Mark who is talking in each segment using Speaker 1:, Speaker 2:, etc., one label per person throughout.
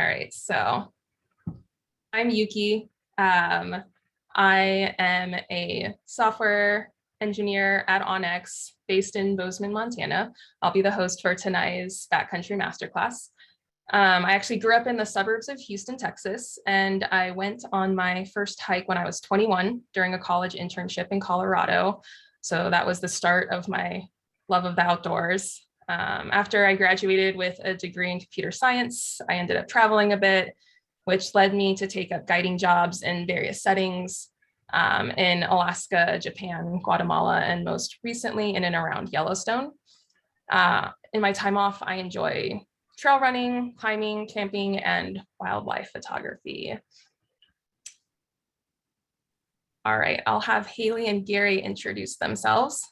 Speaker 1: All right, so I'm Yuki. I am a software engineer at onX based in Bozeman, Montana. I'll be the host for tonight's Backcountry Masterclass. I actually grew up in the suburbs of Houston, Texas, and I went on my first hike when I was 21 during a college internship in Colorado. So that was the start of my love of the outdoors. After I graduated with a degree in computer science, I ended up traveling a bit, which led me to take up guiding jobs in various settings in Alaska, Japan, Guatemala, and most recently in and around Yellowstone. In my time off, I enjoy trail running, climbing, camping, and wildlife photography. All right, I'll have Haley and Gary introduce themselves.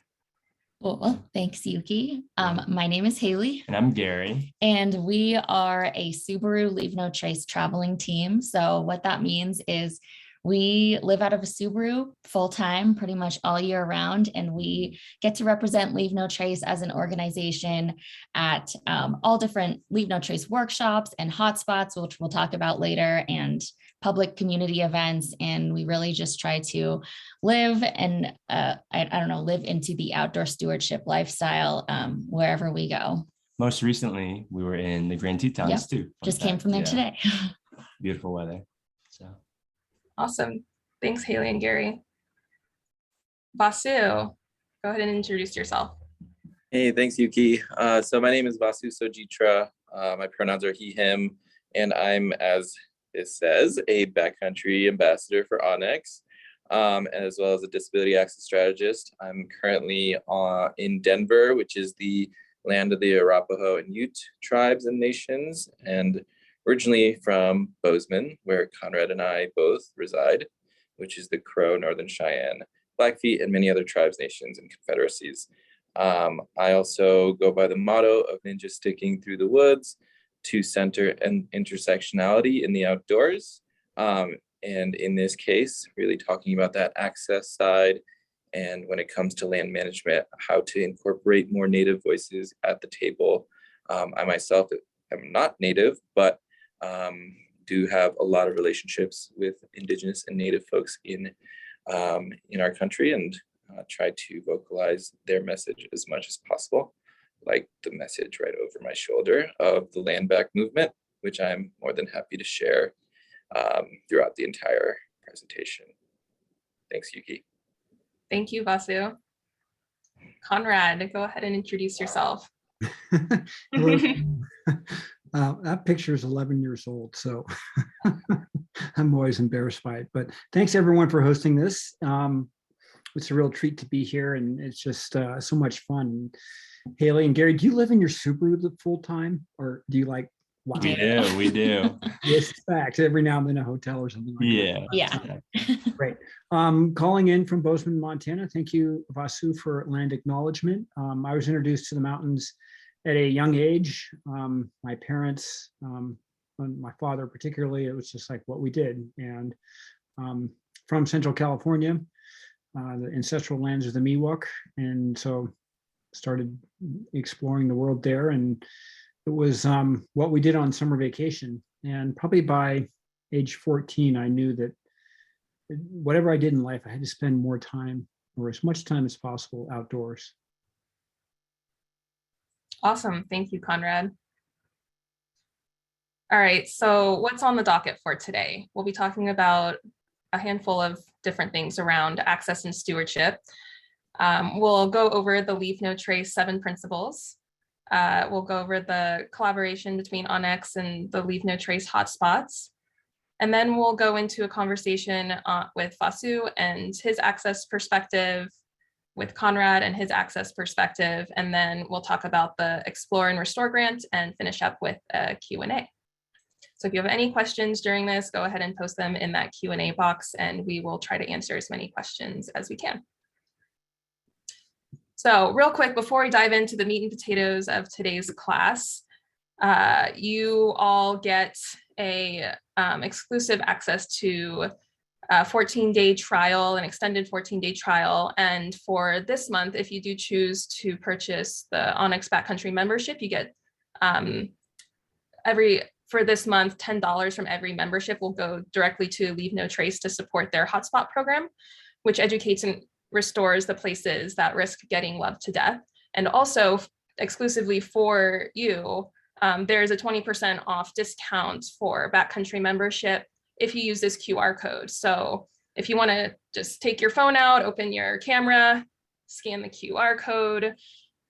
Speaker 2: Cool. Thanks, Yuki. My name is Haley.
Speaker 3: And I'm Gary.
Speaker 2: And we are a Subaru Leave No Trace traveling team. So what that means is we live out of a Subaru full-time, pretty much all year round, and we get to represent Leave No Trace as an organization at all different Leave No Trace workshops and hotspots, which we'll talk about later, and public community events. And we really just try to live and live into the outdoor stewardship lifestyle wherever we go.
Speaker 3: Most recently, we were in the Grand Tetons too.
Speaker 2: Just came from there today.
Speaker 3: Beautiful weather. So
Speaker 1: awesome. Thanks, Haley and Gary. Vasu, go ahead and introduce yourself.
Speaker 4: Hey, thanks, Yuki. So my name is Vasu Sojitra. My pronouns are he, him, and I'm, as it says, a backcountry ambassador for onX, as well as a disability access strategist. I'm currently in Denver, which is the land of the Arapaho and Ute tribes and nations, and originally from Bozeman, where Conrad and I both reside, which is the Crow, Northern Cheyenne, Blackfeet, and many other tribes, nations, and confederacies. I also go by the motto of ninja sticking through the woods to center and intersectionality in the outdoors. And in this case, really talking about that access side. And when it comes to land management, how to incorporate more Native voices at the table. I myself am not Native, but do have a lot of relationships with Indigenous and Native folks in our country, and try to vocalize their message as much as possible, like the message right over my shoulder of the land back movement, which I'm more than happy to share throughout the entire presentation. Thanks, Yuki.
Speaker 1: Thank you, Vasu. Conrad, go ahead and introduce yourself.
Speaker 5: That picture is 11 years old, so I'm always embarrassed by it. But thanks everyone for hosting this. It's a real treat to be here, and it's just so much fun. Haley and Gary, do you live in your Subaru full time, or do you like?
Speaker 3: Wow. We do.
Speaker 5: Yes, facts. Every now and then a hotel or something like that.
Speaker 2: Yeah.
Speaker 5: Great. Calling in from Bozeman, Montana. Thank you, Vasu, for land acknowledgement. I was introduced to the mountains at a young age. My parents, my father particularly, it was just like what we did. And from Central California, the ancestral lands of the Miwok, and so started exploring the world there. And it was what we did on summer vacation. And probably by age 14, I knew that whatever I did in life, I had to spend more time, or as much time as possible, outdoors.
Speaker 1: Awesome. Thank you, Conrad. All right, so what's on the docket for today? We'll be talking about a handful of different things around access and stewardship. We'll go over the Leave No Trace 7 principles. We'll go over the collaboration between onX and the Leave No Trace hotspots. And then we'll go into a conversation with Vasu and his access perspective, with Conrad and his access perspective. And then we'll talk about the Explore and Restore grant and finish up with a Q&A. So if you have any questions during this, go ahead and post them in that Q&A box, and we will try to answer as many questions as we can. So real quick, before we dive into the meat and potatoes of today's class, you all get a exclusive access to a 14-day trial, an extended 14-day trial. And for this month, if you do choose to purchase the onX Backcountry membership, you get for this month, $10 from every membership will go directly to Leave No Trace to support their hotspot program, which educates and restores the places that risk getting loved to death. And also exclusively for you, there's a 20% off discount for backcountry membership if you use this QR code. So if you want to just take your phone out, open your camera, scan the QR code,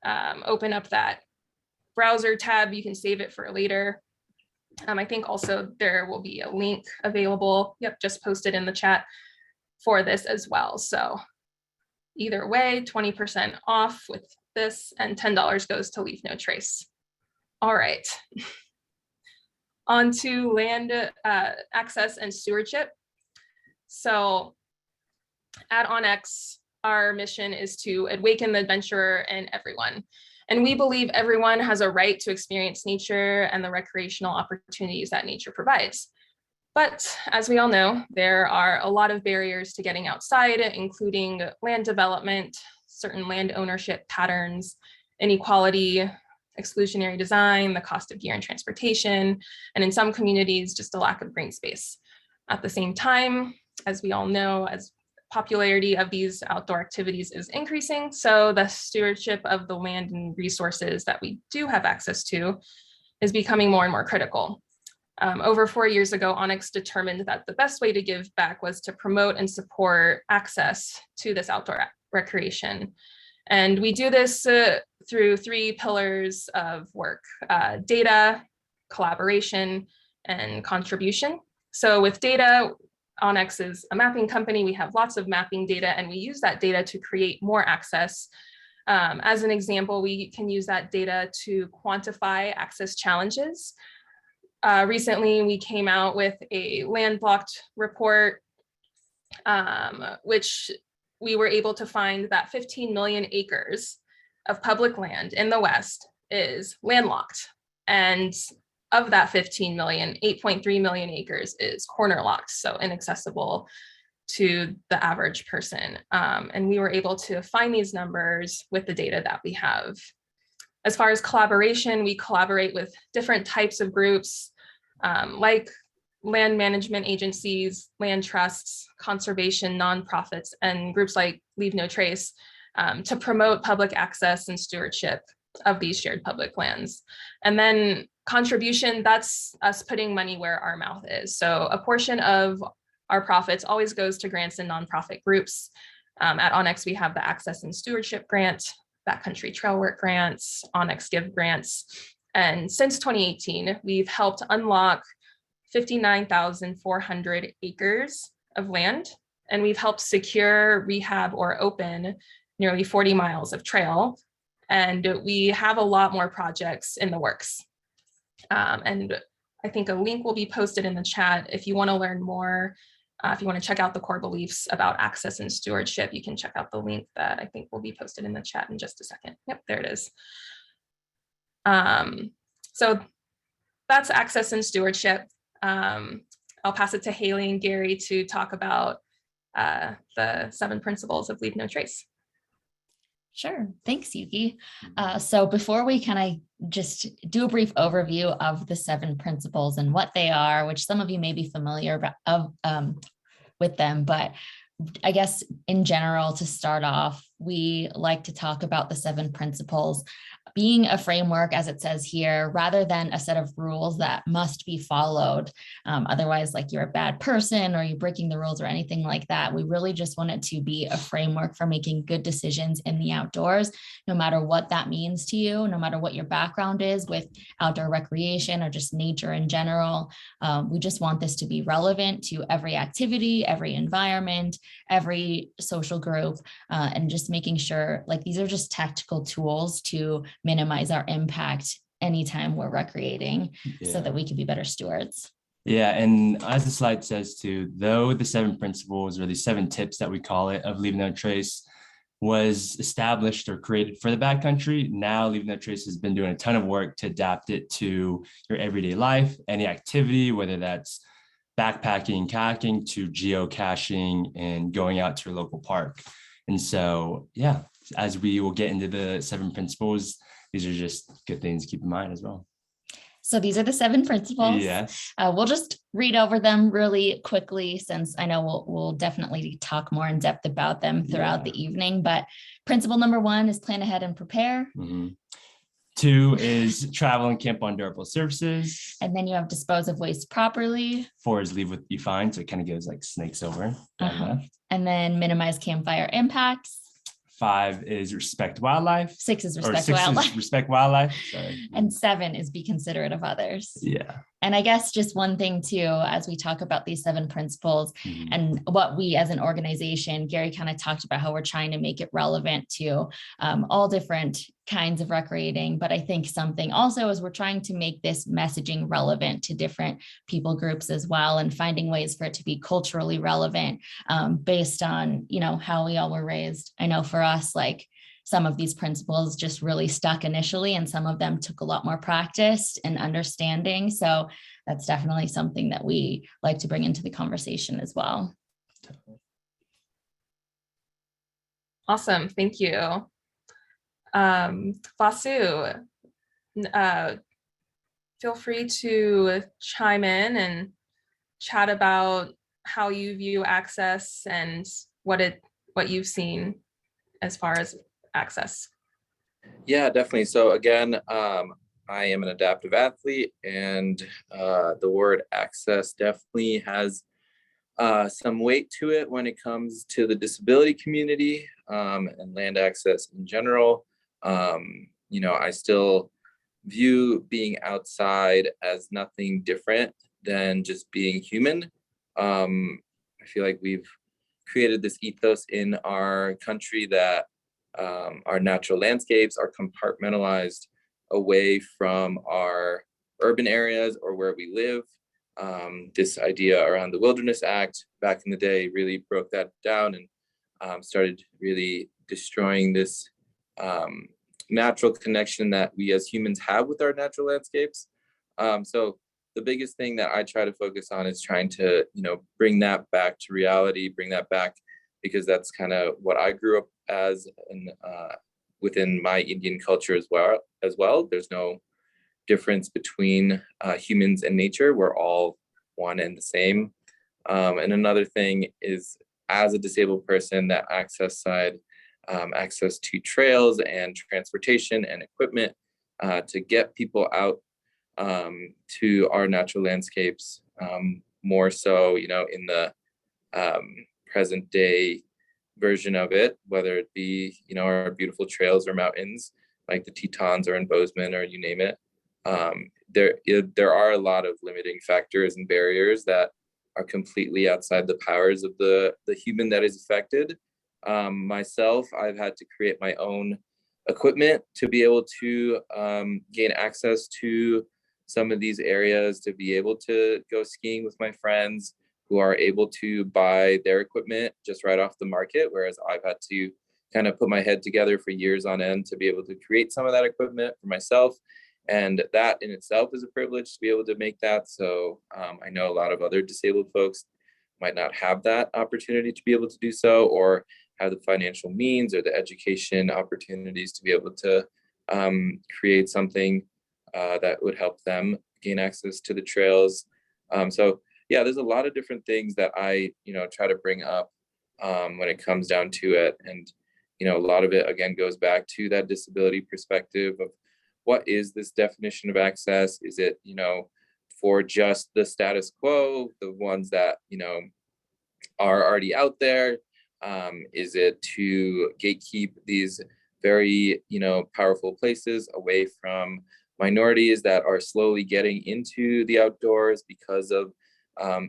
Speaker 1: open up that browser tab, you can save it for later. I think also there will be a link available, just posted in the chat for this as well. So either way, 20% off with this, and $10 goes to Leave No Trace. All right. On to land access and stewardship. So at onX, our mission is to awaken the adventurer in everyone. And we believe everyone has a right to experience nature and the recreational opportunities that nature provides. But as we all know, there are a lot of barriers to getting outside, including land development, certain land ownership patterns, inequality, exclusionary design, the cost of gear and transportation, and in some communities, just a lack of green space. At the same time, as we all know, as popularity of these outdoor activities is increasing, so the stewardship of the land and resources that we do have access to is becoming more and more critical. Over 4 years ago, onX determined that the best way to give back was to promote and support access to this outdoor recreation. And we do this through 3 pillars of work: data, collaboration, and contribution. So with data, onX is a mapping company. We have lots of mapping data, and we use that data to create more access. As an example, we can use that data to quantify access challenges. Recently, we came out with a landlocked report, which we were able to find that 15 million acres of public land in the West is landlocked. And of that 15 million, 8.3 million acres is corner locked, so inaccessible to the average person. And we were able to find these numbers with the data that we have. As far as collaboration, we collaborate with different types of groups, like land management agencies, land trusts, conservation nonprofits, and groups like Leave No Trace to promote public access and stewardship of these shared public lands. And then contribution, that's us putting money where our mouth is. So a portion of our profits always goes to grants and nonprofit groups. At onX, we have the Access and Stewardship Grant, Backcountry Trail Work Grants, onX Give Grants. And since 2018, we've helped unlock 59,400 acres of land, and we've helped secure, rehab, or open nearly 40 miles of trail. And we have a lot more projects in the works. And I think a link will be posted in the chat. If you want to learn more, if you want to check out the core beliefs about access and stewardship, you can check out the link that I think will be posted in the chat in just a second. Yep, there it is. So that's access and stewardship. I'll pass it to Haley and Gary to talk about the 7 principles of Leave No Trace.
Speaker 2: Sure. Thanks, Yuki. So before we kind of just do a brief overview of the 7 principles and what they are, which some of you may be familiar with them, but I guess in general, to start off, we like to talk about the 7 principles being a framework, as it says here, rather than a set of rules that must be followed. Otherwise, like you're a bad person or you're breaking the rules or anything like that. We really just want it to be a framework for making good decisions in the outdoors, no matter what that means to you, no matter what your background is with outdoor recreation or just nature in general. We just want this to be relevant to every activity, every environment, every social group, and just making sure like these are just tactical tools to minimize our impact anytime we're recreating so that we can be better stewards.
Speaker 3: Yeah, and as the slide says too, though the 7 principles or the 7 tips that we call it of Leave No Trace was established or created for the backcountry, now Leave No Trace has been doing a ton of work to adapt it to your everyday life, any activity, whether that's backpacking, kayaking, to geocaching and going out to your local park. And so, yeah, as we will get into the 7 principles, these are just good things to keep in mind as well.
Speaker 2: So these are the 7 principles.
Speaker 3: Yes.
Speaker 2: We'll just read over them really quickly, since I know we'll definitely talk more in depth about them throughout the evening. But principle number 1 is plan ahead and prepare.
Speaker 3: 2 is travel and camp on durable surfaces.
Speaker 2: And then you have dispose of waste properly.
Speaker 3: 4 is leave what you find. So it kind of goes like snakes over. Left.
Speaker 2: And then minimize campfire impacts.
Speaker 3: 5 is respect wildlife.
Speaker 2: 6 is
Speaker 3: Or
Speaker 2: respect
Speaker 3: 6
Speaker 2: wildlife.
Speaker 3: is respect wildlife. Sorry.
Speaker 2: And 7 is be considerate of others.
Speaker 3: Yeah.
Speaker 2: And I guess just one thing too, as we talk about these 7 principles and what we as an organization, Gary kind of talked about how we're trying to make it relevant to all different kinds of recreating. But I think something also is we're trying to make this messaging relevant to different people groups as well, and finding ways for it to be culturally relevant based on, you know, how we all were raised. I know for us, like, some of these principles just really stuck initially, and some of them took a lot more practice and understanding. So that's definitely something that we like to bring into the conversation as well.
Speaker 1: Awesome. Thank you. Vasu, feel free to chime in and chat about how you view access and what you've seen as far as access.
Speaker 4: Yeah, definitely. So again, I am an adaptive athlete, and the word access definitely has some weight to it when it comes to the disability community and land access in general. You know, I still view being outside as nothing different than just being human. I feel like we've created this ethos in our country that our natural landscapes are compartmentalized away from our urban areas or where we live. This idea around the Wilderness Act back in the day really broke that down and started really destroying this natural connection that we as humans have with our natural landscapes. So the biggest thing that I try to focus on is trying to, you know, bring that back to reality, bring that back, because that's kind of what I grew up as, and within my Indian culture as well. There's no difference between humans and nature. We're all one and the same. And another thing is, as a disabled person, that access side, access to trails and transportation and equipment to get people out to our natural landscapes, more so, you know, in the present day version of it, whether it be, you know, our beautiful trails or mountains like the Tetons or in Bozeman or you name it. There are a lot of limiting factors and barriers that are completely outside the powers of the human that is affected. Myself, I've had to create my own equipment to be able to gain access to some of these areas, to be able to go skiing with my friends who are able to buy their equipment just right off the market, whereas I've had to kind of put my head together for years on end to be able to create some of that equipment for myself. And that in itself is a privilege to be able to make that. So I know a lot of other disabled folks might not have that opportunity to be able to do so, or have the financial means or the education opportunities to be able to create something that would help them gain access to the trails. So yeah, there's a lot of different things that I, you know, try to bring up when it comes down to it. And, you know, a lot of it, again, goes back to that disability perspective of what is this definition of access? Is it, you know, for just the status quo, the ones that, you know, are already out there? Is it to gatekeep these very, you know, powerful places away from minorities that are slowly getting into the outdoors because of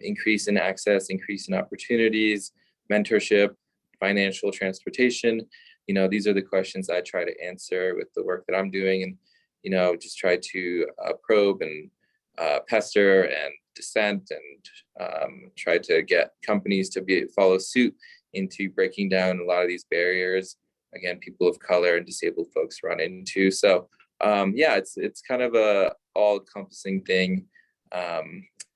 Speaker 4: increase in access, increase in opportunities, mentorship, financial, transportation? You know, these are the questions I try to answer with the work that I'm doing, and, you know, just try to probe and pester and dissent and try to get companies to follow suit into breaking down a lot of these barriers, again, people of color and disabled folks run into. So yeah, it's kind of a all-encompassing thing.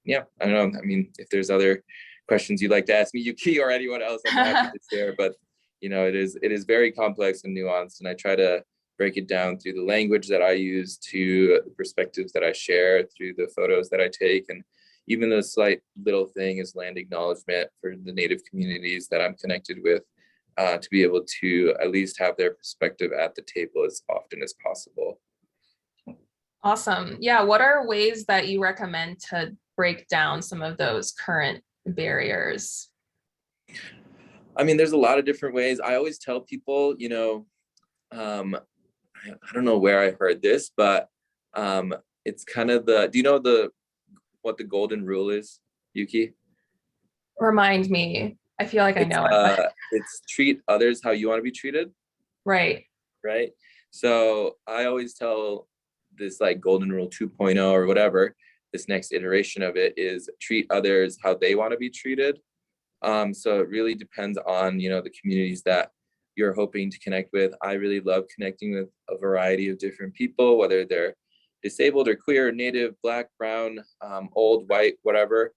Speaker 4: Yeah, I don't know. I mean, if there's other questions you'd like to ask me, Yuki, or anyone else, I'm happy to share. But, you know, it is very complex and nuanced, and I try to break it down through the language that I use to the perspectives that I share through the photos that I take. And even the slight little thing is land acknowledgement for the native communities that I'm connected with, to be able to at least have their perspective at the table as often as possible.
Speaker 1: Awesome. Yeah. What are ways that you recommend to break down some of those current barriers?
Speaker 4: I mean, there's a lot of different ways. I always tell people, I don't know where I heard this, but it's kind of do you know what the golden rule is, Yuki?
Speaker 1: Remind me. I feel like I know it. But...
Speaker 4: It's treat others how you want to be treated.
Speaker 1: Right.
Speaker 4: Right. So I always tell this like golden rule 2.0 or whatever, this next iteration of it is treat others how they want to be treated. So it really depends on, the communities that you're hoping to connect with. I really love connecting with a variety of different people, whether they're disabled or queer, native, Black, brown, old, white, whatever.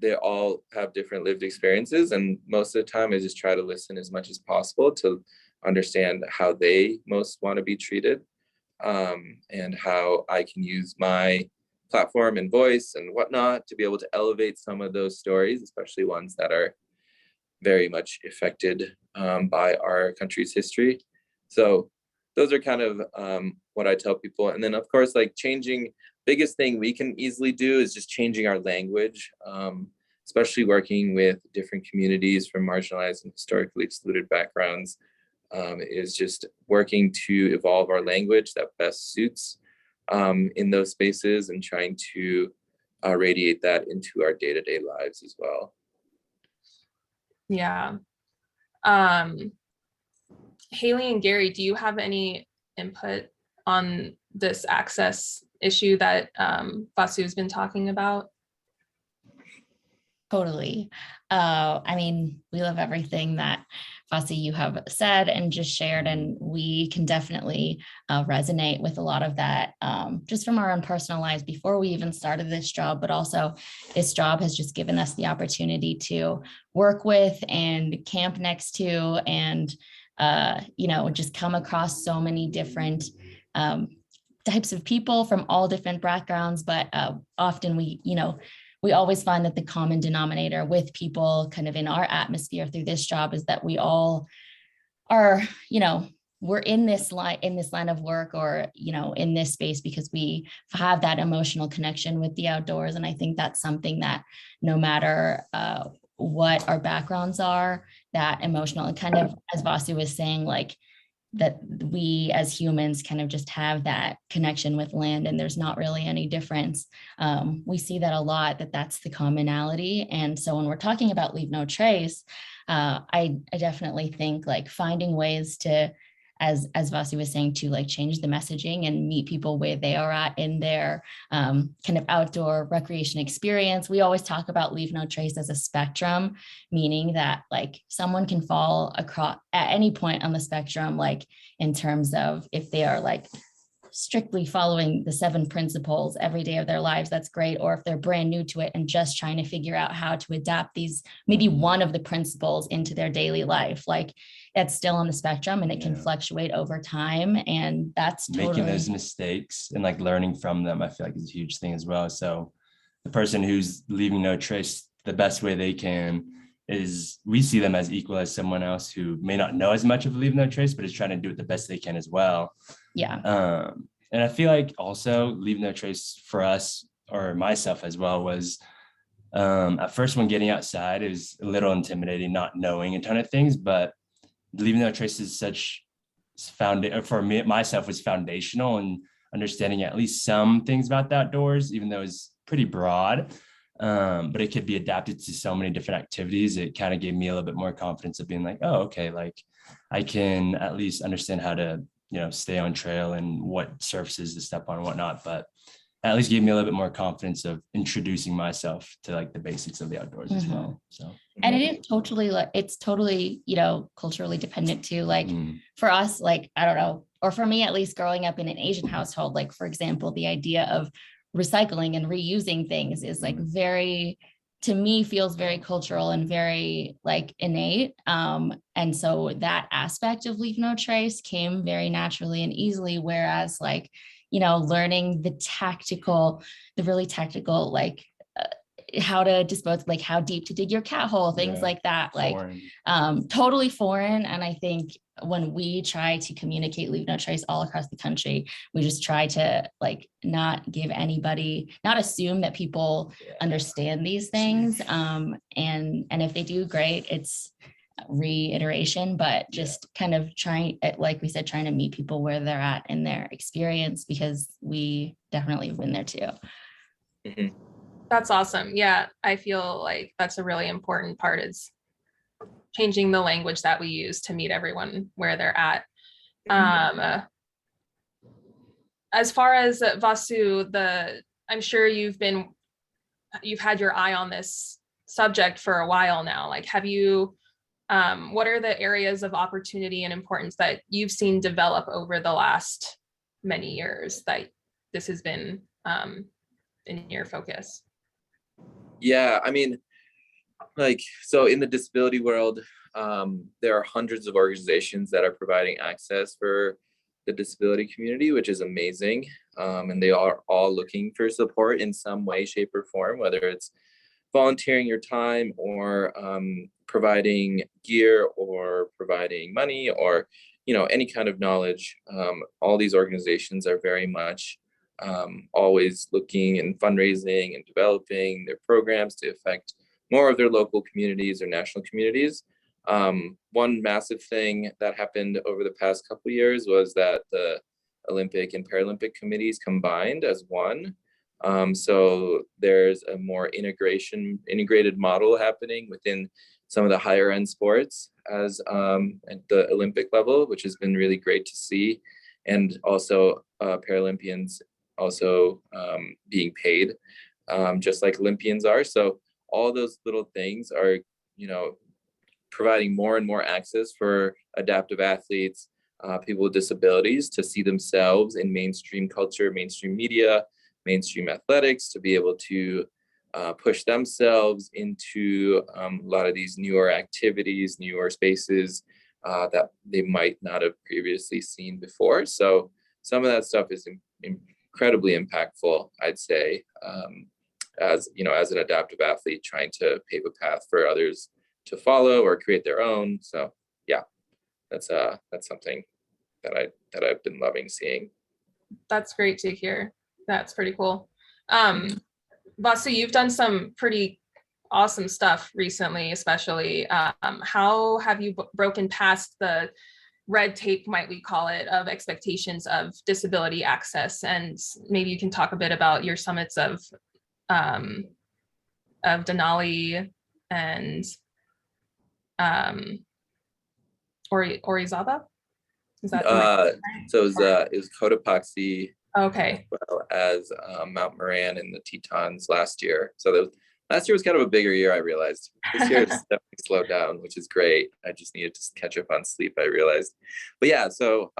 Speaker 4: They all have different lived experiences. And most of the time I just try to listen as much as possible to understand how they most want to be treated, and how I can use my platform and voice and whatnot to be able to elevate some of those stories, especially ones that are very much affected by our country's history. So those are kind of what I tell people. And then of course, like biggest thing we can easily do is just changing our language, especially working with different communities from marginalized and historically excluded backgrounds, is just working to evolve our language that best suits in those spaces and trying to radiate that into our day-to-day lives as well.
Speaker 1: Yeah. Haley and Gary, do you have any input on this access issue that Vasu has been talking about?
Speaker 2: Totally. I mean, we love everything that Vasu, you have said and just shared, and we can definitely resonate with a lot of that, just from our own personal lives before we even started this job, but also this job has just given us the opportunity to work with and camp next to, and just come across so many different types of people from all different backgrounds, but often we always find that the common denominator with people kind of in our atmosphere through this job is that we all are, we're in this line of work, or, in this space because we have that emotional connection with the outdoors. And I think that's something that no matter what our backgrounds are, that emotional, and kind of, as Vasu was saying, like, that we as humans kind of just have that connection with land, and there's not really any difference. We see that a lot, that's the commonality. And so when we're talking about Leave No Trace, I definitely think like finding ways to, as Vasu was saying, to like change the messaging and meet people where they are at in their kind of outdoor recreation experience. We always talk about Leave No Trace as a spectrum, meaning that like someone can fall across at any point on the spectrum, like in terms of if they are like strictly following the 7 principles every day of their lives, that's great. Or if they're brand new to it and just trying to figure out how to adapt these, maybe one of the principles into their daily life, like that's still on the spectrum, and it can fluctuate over time. And that's
Speaker 3: making those mistakes and like learning from them, I feel like is a huge thing as well. So the person who's leaving no trace the best way they can is, we see them as equal as someone else who may not know as much of Leave No Trace, but is trying to do it the best they can as well.
Speaker 2: Yeah.
Speaker 3: And I feel like also Leave No Trace for us, or myself as well, was at first when getting outside, it was a little intimidating, not knowing a ton of things, but Leave No Trace is such for me, myself, was foundational and understanding at least some things about the outdoors, even though it's pretty broad. But it could be adapted to so many different activities. It kind of gave me a little bit more confidence of being like, oh, okay, like I can at least understand how to, stay on trail and what surfaces to step on and whatnot. But at least gave me a little bit more confidence of introducing myself to like the basics of the outdoors as well. So,
Speaker 2: and it is totally culturally dependent too. Like for us, like, I don't know, or for me, at least growing up in an Asian household, like for example, the idea of recycling and reusing things is like very to me feels very cultural and very like innate. And so that aspect of Leave No Trace came very naturally and easily. Whereas like, learning the really tactical, like how to dispose, like how deep to dig your cat hole, things
Speaker 3: Yeah,
Speaker 2: like that, like
Speaker 3: foreign.
Speaker 2: totally foreign. And I think when we try to communicate Leave No Trace all across the country, we just try to like not assume that people understand these things. And if they do, great, it's reiteration, but just kind of trying, like we said, trying to meet people where they're at in their experience, because we definitely have been there too.
Speaker 4: Mhm.
Speaker 1: That's awesome. Yeah, I feel like that's a really important part, is changing the language that we use to meet everyone where they're at. As far as Vasu, I'm sure you've had your eye on this subject for a while now. Like, what are the areas of opportunity and importance that you've seen develop over the last many years that this has been in your focus?
Speaker 4: Yeah, I mean, like, so in the disability world, there are hundreds of organizations that are providing access for the disability community, which is amazing. And they are all looking for support in some way, shape, or form, whether it's volunteering your time or providing gear or providing money or any kind of knowledge. All these organizations are very much always looking and fundraising and developing their programs to affect more of their local communities or national communities. One massive thing that happened over the past couple of years was that the Olympic and Paralympic committees combined as one. So there's a more integrated model happening within some of the higher end sports as at the Olympic level, which has been really great to see. And also Paralympians also being paid just like Olympians are. So all those little things are, providing more and more access for adaptive athletes, people with disabilities, to see themselves in mainstream culture, mainstream media, mainstream athletics, to be able to push themselves into a lot of these newer activities, newer spaces that they might not have previously seen before. So some of that stuff is incredibly impactful, I'd say, as an adaptive athlete trying to pave a path for others to follow or create their own. So yeah, that's something that I've been loving seeing.
Speaker 1: That's great to hear. That's pretty cool. Vasu, you've done some pretty awesome stuff recently, especially. How have you broken past the red tape, might we call it, of expectations of disability access? And maybe you can talk a bit about your summits of Denali and Orizaba? Is that
Speaker 4: so it was Cotopaxi,
Speaker 1: okay,
Speaker 4: as well as Mount Moran and the Tetons last year. So last year was kind of a bigger year, I realized. This year has definitely slowed down, which is great. I just needed to catch up on sleep, I realized. But yeah, so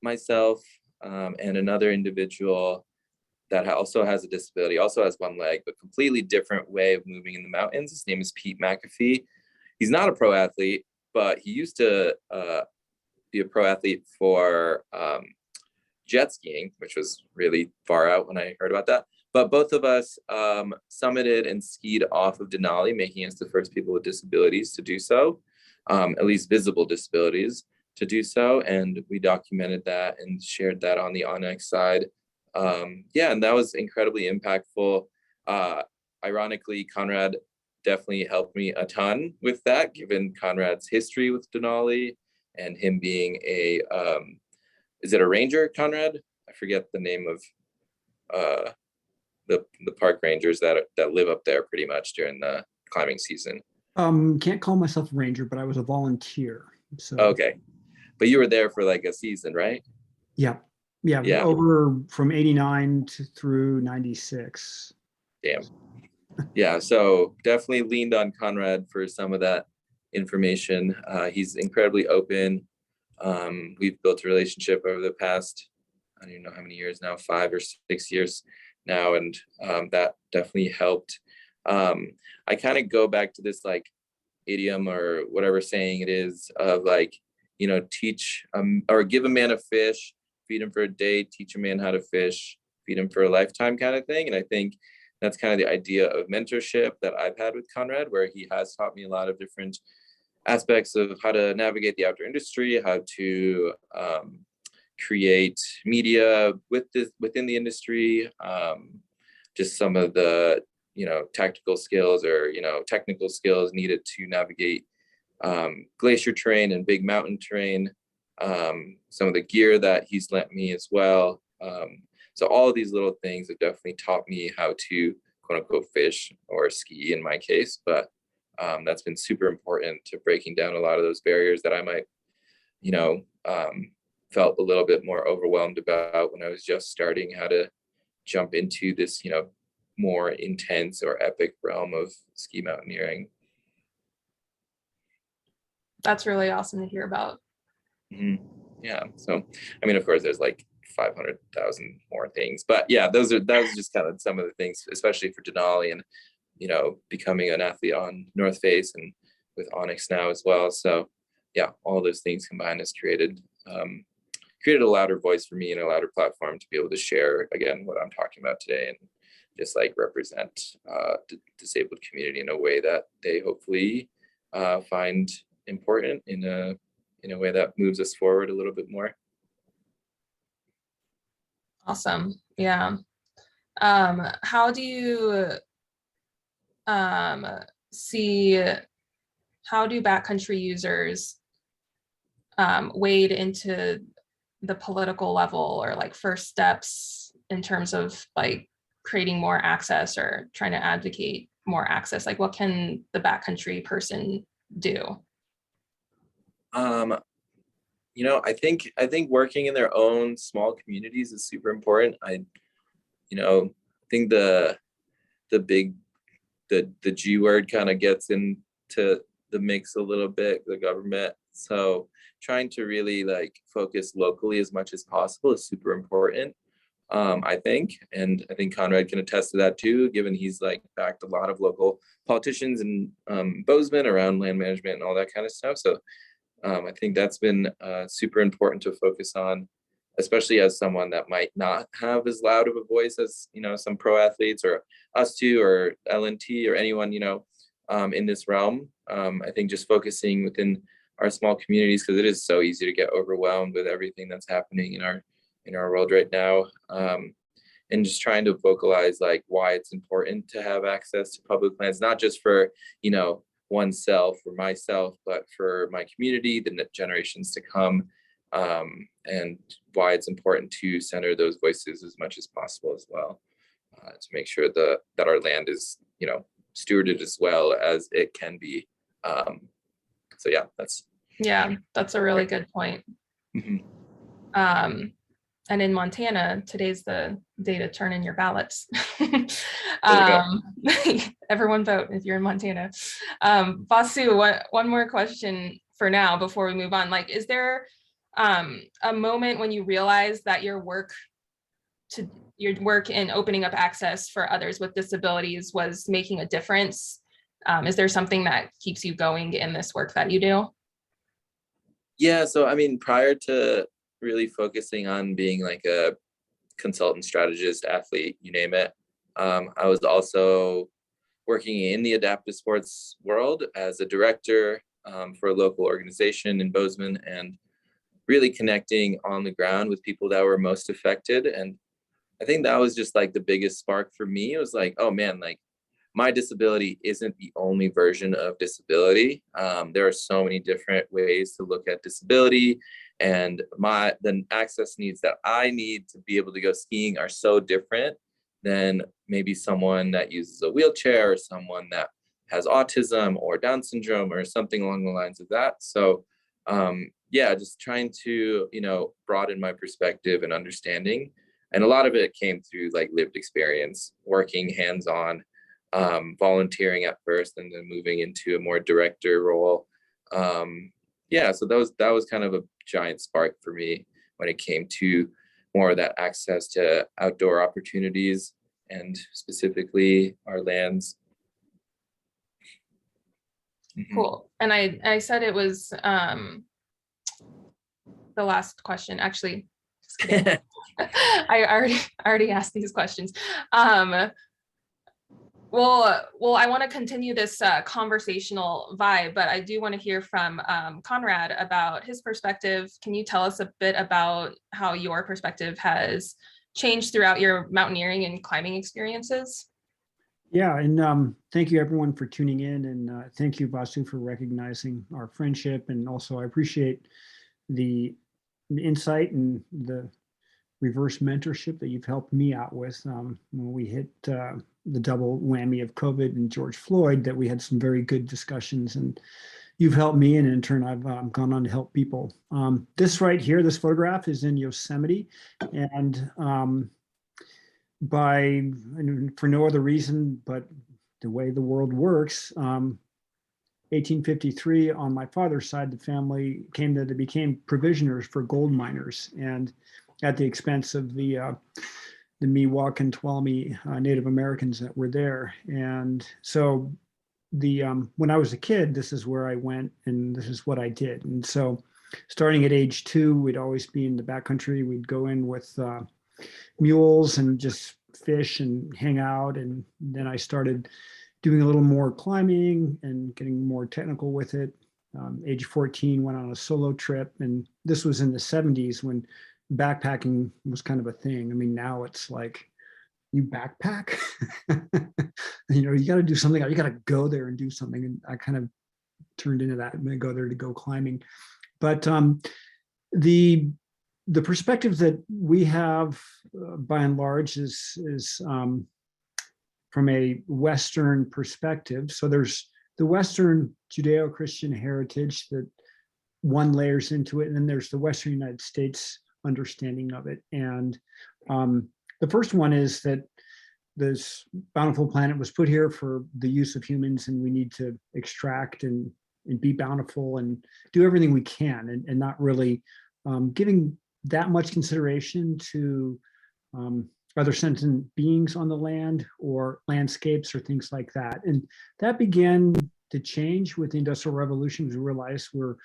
Speaker 4: myself and another individual that also has a disability, also has one leg, but completely different way of moving in the mountains. His name is Mcafee. He's not a pro athlete, but he used to be a pro athlete for jet skiing, which was really far out when I heard about that. But both of us summited and skied off of Denali, making us the first people with disabilities to do so, at least visible disabilities to do so. And we documented that and shared that on the onX side. And that was incredibly impactful. Ironically, Conrad definitely helped me a ton with that, given Conrad's history with Denali and him being is it a ranger, Conrad? I forget the name of the park rangers that live up there pretty much during the climbing season.
Speaker 5: Can't call myself a ranger, but I was a volunteer. So
Speaker 4: okay, but you were there for like a season, right?
Speaker 5: Yeah. Over from 89 through 96.
Speaker 4: Damn. Yeah, so definitely leaned on Conrad for some of that information. He's incredibly open. We've built a relationship over the past, I don't even know how many years now, 5 or 6 years now. And that definitely helped I kind of go back to this like idiom or whatever saying it is of like, you know, teach or give a man a fish, feed him for a day, teach a man how to fish, feed him for a lifetime kind of thing. And I think that's kind of the idea of mentorship that I've had with Conrad, where he has taught me a lot of different aspects of how to navigate the outdoor industry, how to create media within the industry, just some of the, you know, tactical skills or, you know, technical skills needed to navigate glacier terrain and big mountain terrain, some of the gear that he's lent me as well. So all of these little things have definitely taught me how to quote unquote fish or ski in my case, but that's been super important to breaking down a lot of those barriers that I might, you know, felt a little bit more overwhelmed about when I was just starting how to jump into this, you know, more intense or epic realm of ski mountaineering.
Speaker 1: That's really awesome to hear about.
Speaker 4: Mm-hmm. Yeah. So, I mean, of course, there's like 500,000 more things, but yeah, that was just kind of some of the things, especially for Denali and, you know, becoming an athlete on North Face and with onX now as well. So yeah, all those things combined has created a louder voice for me and a louder platform to be able to share again what I'm talking about today and just like represent the disabled community in a way that they hopefully find important in a way that moves us forward a little bit more.
Speaker 1: Awesome. Yeah. How do you see, how do backcountry users wade into the political level or like first steps in terms of like creating more access or trying to advocate more access? Like what can the backcountry person do?
Speaker 4: You know, I think working in their own small communities is super important. You know, I think the G word kind of gets into the mix a little bit, the government. So trying to really like focus locally as much as possible is super important. I think, and I think Conrad can attest to that too, given he's like backed a lot of local politicians in Bozeman around land management and all that kind of stuff. So I think that's been super important to focus on, especially as someone that might not have as loud of a voice as, you know, some pro athletes or us two or LNT or anyone, you know, in this realm. I think just focusing within our small communities, because it is so easy to get overwhelmed with everything that's happening in our world right now. And just trying to vocalize like why it's important to have access to public lands, not just for, you know, oneself or myself, but for my community, the generations to come, and why it's important to center those voices as much as possible as well, to make sure that our land is, you know, stewarded as well as it can be. So yeah, that's
Speaker 1: a really good point.
Speaker 4: Mm-hmm.
Speaker 1: And in Montana, today's the day to turn in your ballots. Everyone vote if you're in Montana. Vasu, one more question for now before we move on. Like, is there a moment when you realize that your work in opening up access for others with disabilities was making a difference? Is there something that keeps you going in this work that you do?
Speaker 4: Yeah, so I mean, prior to really focusing on being like a consultant, strategist, athlete, you name it, I was also working in the adaptive sports world as a director for a local organization in Bozeman, and really connecting on the ground with people that were most affected. And I think that was just like the biggest spark for me. It was like, oh man, like my disability isn't the only version of disability. There are so many different ways to look at disability, and the access needs that I need to be able to go skiing are so different than maybe someone that uses a wheelchair or someone that has autism or Down syndrome or something along the lines of that. So yeah, just trying to, you know, broaden my perspective and understanding. And a lot of it came through like lived experience, working hands-on, volunteering at first, and then moving into a more director role. Yeah, so that was kind of a giant spark for me when it came to more of that access to outdoor opportunities, and specifically our lands. Mhm.
Speaker 1: Cool. And I said it was the last question, actually. Just kidding. I already asked these questions. Well, I want to continue this conversational vibe, but I do want to hear from Conrad about his perspective. Can you tell us a bit about how your perspective has changed throughout your mountaineering and climbing experiences?
Speaker 5: Yeah, and thank you everyone for tuning in, and thank you, Vasu, for recognizing our friendship. And also I appreciate the insight and the reverse mentorship that you've helped me out with when we hit the double whammy of COVID and George Floyd, that we had some very good discussions, and you've helped me, and in turn I've gone on to help people. This right here, this photograph is in Yosemite, and for no other reason but the way the world works, 1853, on my father's side, the family became provisioners for gold miners, and at the expense of the Miwok and Tuolumne Native Americans that were there. And so when I was a kid, this is where I went and this is what I did. And so starting at age 2, we'd always be in the backcountry. We'd go in with mules and just fish and hang out. And then I started doing a little more climbing and getting more technical with it. Age 14, went on a solo trip. And this was in the 70s when backpacking was kind of a thing. I mean, now it's like, you backpack, you got to do something. You got to go there and do something. And I kind of turned into that. I'm going to go there to go climbing. But the perspective that we have, by and large, is from a Western perspective. So there's the Western Judeo-Christian heritage that one layers into it, and then there's the Western United States understanding of it. And the first one is that this bountiful planet was put here for the use of humans, and we need to extract and be bountiful and do everything we can, and not really giving that much consideration to other sentient beings on the land or landscapes or things like that. And that began to change with the Industrial Revolution. We realized we're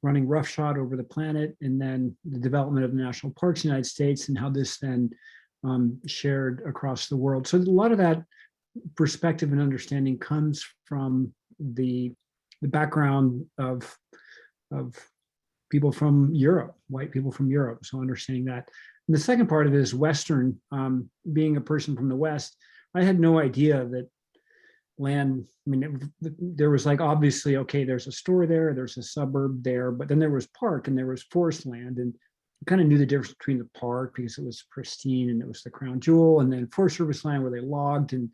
Speaker 5: running roughshod over the planet, and then the development of the national parks in the United States, and how this then shared across the world. So a lot of that perspective and understanding comes from the background of people from Europe, white people from Europe. So understanding that. And the second part of it is Western. Being a person from the West, I had no idea that land, I mean, there was like, obviously, okay, there's a store there, there's a suburb there, but then there was park and there was forest land, and you kind of knew the difference between the park because it was pristine and it was the crown jewel, and then Forest Service land where they logged and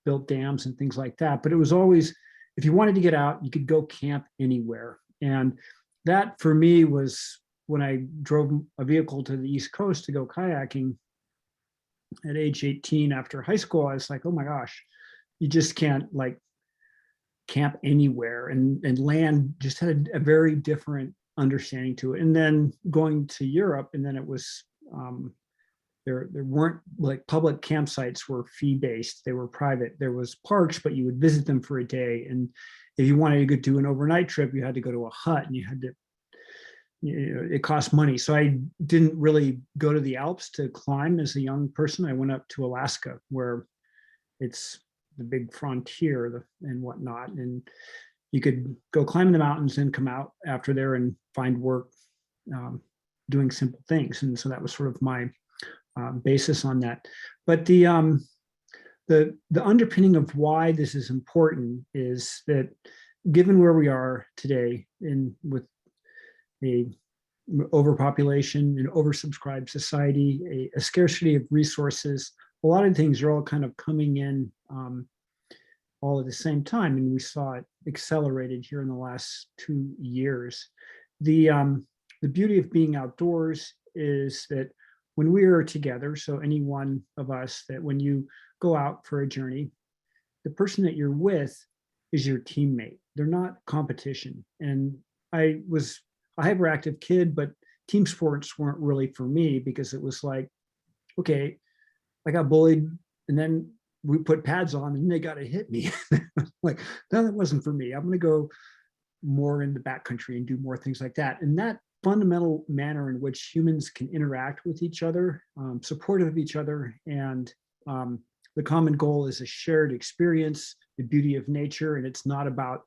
Speaker 5: built dams and things like that. But it was always, if you wanted to get out, you could go camp anywhere. And that for me was when I drove a vehicle to the East Coast to go kayaking at age 18 after high school. I was like, oh my gosh, you just can't like camp anywhere, and land just had a very different understanding to it. And then going to Europe, and then it was there weren't like public campsites were fee-based, they were private. There was parks, but you would visit them for a day, and if you wanted to go do an overnight trip, you had to go to a hut, and you had to, it cost money. So I didn't really go to the Alps to climb as a young person. I went up to Alaska, where it's the big frontier and whatnot, and you could go climb the mountains and come out after there and find work doing simple things. And so that was sort of my basis on that. But the underpinning of why this is important is that given where we are today with a overpopulation and oversubscribed society, a scarcity of resources, a lot of things are all kind of coming in all at the same time, and we saw it accelerated here in the last 2 years. The beauty of being outdoors is that when we are together, so any one of us, that when you go out for a journey, the person that you're with is your teammate. They're not competition. And I was a hyperactive kid, but team sports weren't really for me, because it was like, okay, I got bullied, and then we put pads on and they got to hit me. Like, no, that wasn't for me. I'm going to go more in the backcountry and do more things like that. And that fundamental manner in which humans can interact with each other, supportive of each other, and the common goal is a shared experience, the beauty of nature, and it's not about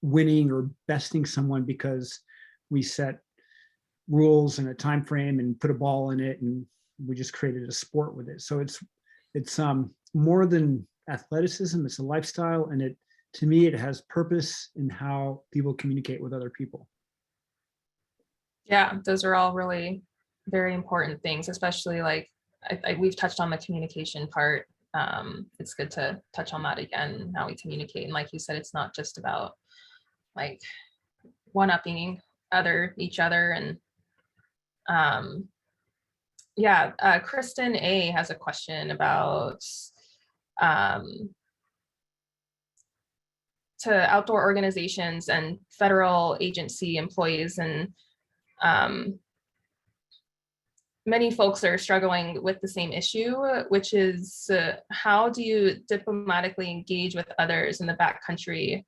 Speaker 5: winning or besting someone because we set rules and a time frame and put a ball in it and we just created a sport with it. So it's more than athleticism, it's a lifestyle, and it, to me, it has purpose in how people communicate with other people.
Speaker 1: Yeah, those are all really very important things, especially like we've touched on the communication part. It's good to touch on that again, how we communicate. And like you said, it's not just about like one-upping each other. And Kristen A has a question about to outdoor organizations and federal agency employees, and many folks are struggling with the same issue, which is how do you diplomatically engage with others in the backcountry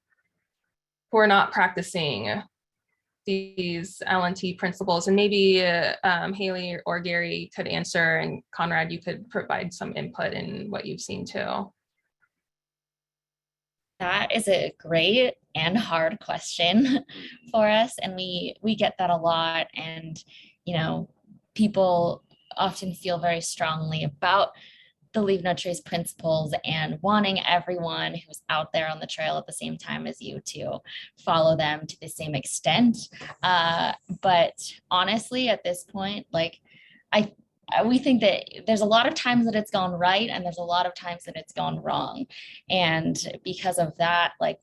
Speaker 1: who are not practicing these L&T principles? And maybe Haley or Gary could answer, and Conrad, you could provide some input in what you've seen too.
Speaker 2: That is a great and hard question for us. And we get that a lot. And, you know, people often feel very strongly about the Leave No Trace principles and wanting everyone who's out there on the trail at the same time as you to follow them to the same extent. But honestly, at this point, like we think that there's a lot of times that it's gone right and there's a lot of times that it's gone wrong. And because of that, like,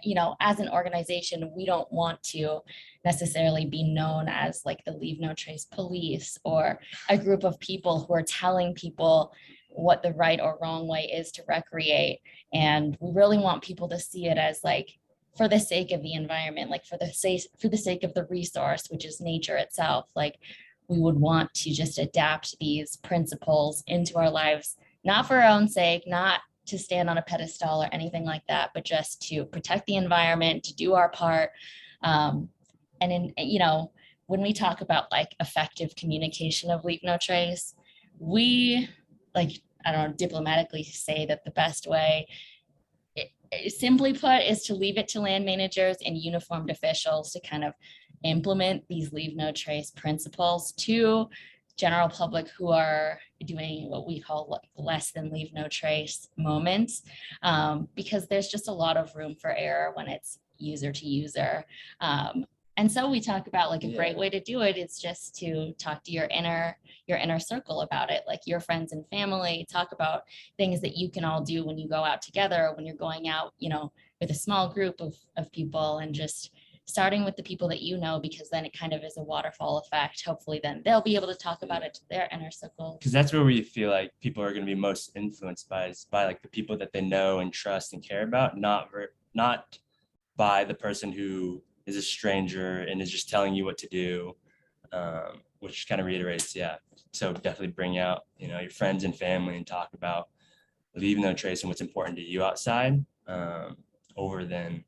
Speaker 2: you know, as an organization, we don't want to necessarily be known as like the Leave No Trace police or a group of people who are telling people what the right or wrong way is to recreate. And we really want people to see it as like, for the sake of the environment, like for the sake of the resource, which is nature itself. Like, we would want to just adapt these principles into our lives, not for our own sake, not to stand on a pedestal or anything like that, but just to protect the environment, to do our part. And in, you know, when we talk about like effective communication of Leave No Trace, we, like, I don't know, diplomatically say that the best way, simply put, is to leave it to land managers and uniformed officials to kind of implement these Leave No Trace principles to general public who are doing what we call less than Leave No Trace moments, because there's just a lot of room for error when it's user to user. And so we talk about like a great way to do it is just to talk to your inner circle about it, like your friends and family. Talk about things that you can all do when you go out together, when you're going out, you know, with a small group of people, and just starting with the people that you know, because then it kind of is a waterfall effect. Hopefully then they'll be able to talk about it to their inner circle.
Speaker 3: Because that's where we feel like people are going to be most influenced by like the people that they know and trust and care about, not by the person who is a stranger and is just telling you what to do, which kind of reiterates, so definitely bring out, you know, your friends and family and talk about Leave No Trace and what's important to you outside, over than,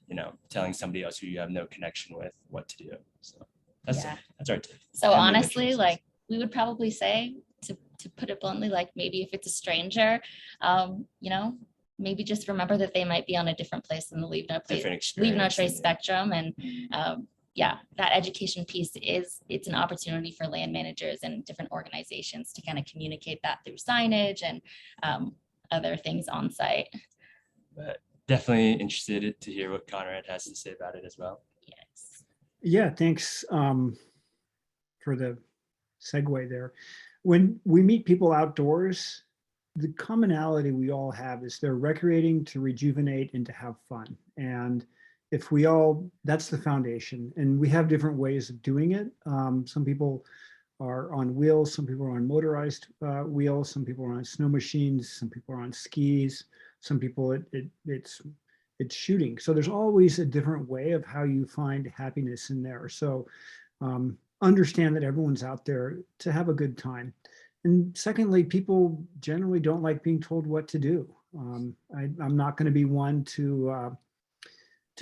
Speaker 3: you know, telling somebody else who you have no connection with what to do. So that's our tip.
Speaker 2: So honestly, like, we would probably say, to put it bluntly, like, maybe if it's a stranger, you know, maybe just remember that they might be on a different place in the Leave No Trace spectrum. And that education piece it's an opportunity for land managers and different organizations to kind of communicate that through signage and other things on site.
Speaker 3: But definitely interested to hear what Conrad has to say about it as well.
Speaker 2: Yes.
Speaker 5: Yeah, thanks for the segue there. When we meet people outdoors, the commonality we all have is they're recreating to rejuvenate and to have fun. And if we all, that's the foundation. And we have different ways of doing it. Some people are on wheels, some people are on motorized wheels, some people are on snow machines, some people are on skis, some people it's shooting. So there's always a different way of how you find happiness in there. So understand that everyone's out there to have a good time. And secondly, people generally don't like being told what to do. I'm not going to be one to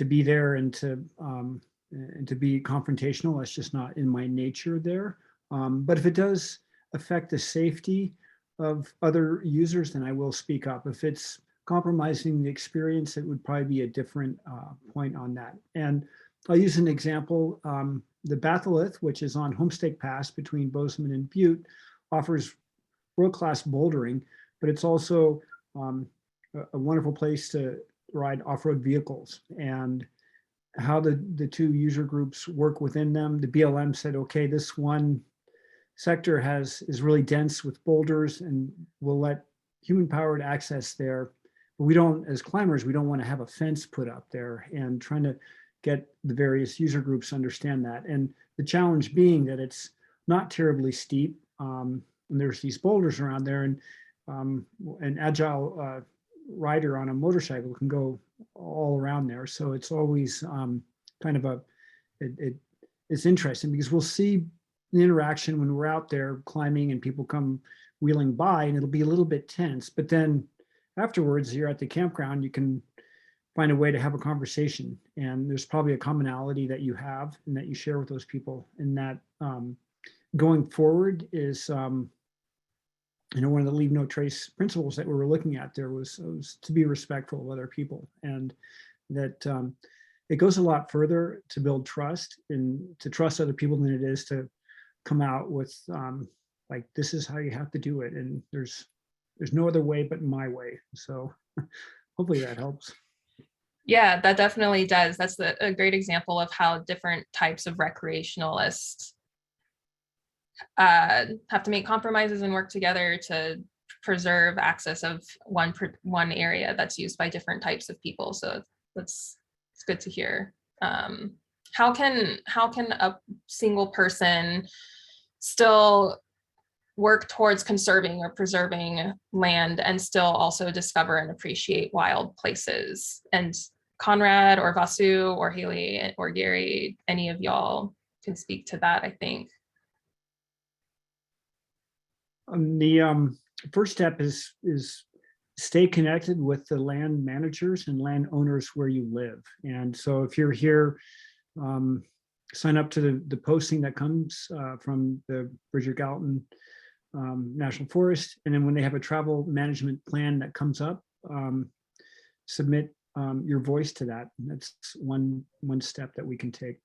Speaker 5: be there and to be confrontational. That's just not in my nature there. But if it does affect the safety of other users, then I will speak up. If it's compromising the experience, it would probably be a different point on that. And I'll use an example. The Batholith, which is on Homestake Pass between Bozeman and Butte, offers world-class bouldering, but it's also a wonderful place to ride off-road vehicles. And how the two user groups work within them, the BLM said, okay, this one sector is really dense with boulders and we'll let human-powered access there. But we don't, as climbers, we don't want to have a fence put up there, and trying to get the various user groups to understand that. And the challenge being that it's not terribly steep, and there's these boulders around there, and an agile rider on a motorcycle can go all around there. So it's always kind of it's interesting because we'll see the interaction when we're out there climbing and people come wheeling by, and it'll be a little bit tense. But then afterwards, you're at the campground, you can find a way to have a conversation, and there's probably a commonality that you have and that you share with those people. And that going forward is, one of the leave no trace principles that we were looking at there was to be respectful of other people, and that it goes a lot further to build trust and to trust other people than it is to come out with like, this is how you have to do it, and there's no other way but my way. So hopefully that helps.
Speaker 1: Yeah, that definitely does. That's a great example of how different types of recreationalists have to make compromises and work together to preserve access of one area that's used by different types of people. So it's good to hear. How can a single person still work towards conserving or preserving land and still also discover and appreciate wild places? And Conrad or Vasu or Haley or Gary, any of y'all can speak to that, I think.
Speaker 5: The first step is stay connected with the land managers and landowners where you live. And so if you're here, sign up to the posting that comes from the Bridger Gallatin National Forest. And then when they have a travel management plan that comes up, submit your voice to that. That's one step that we can take.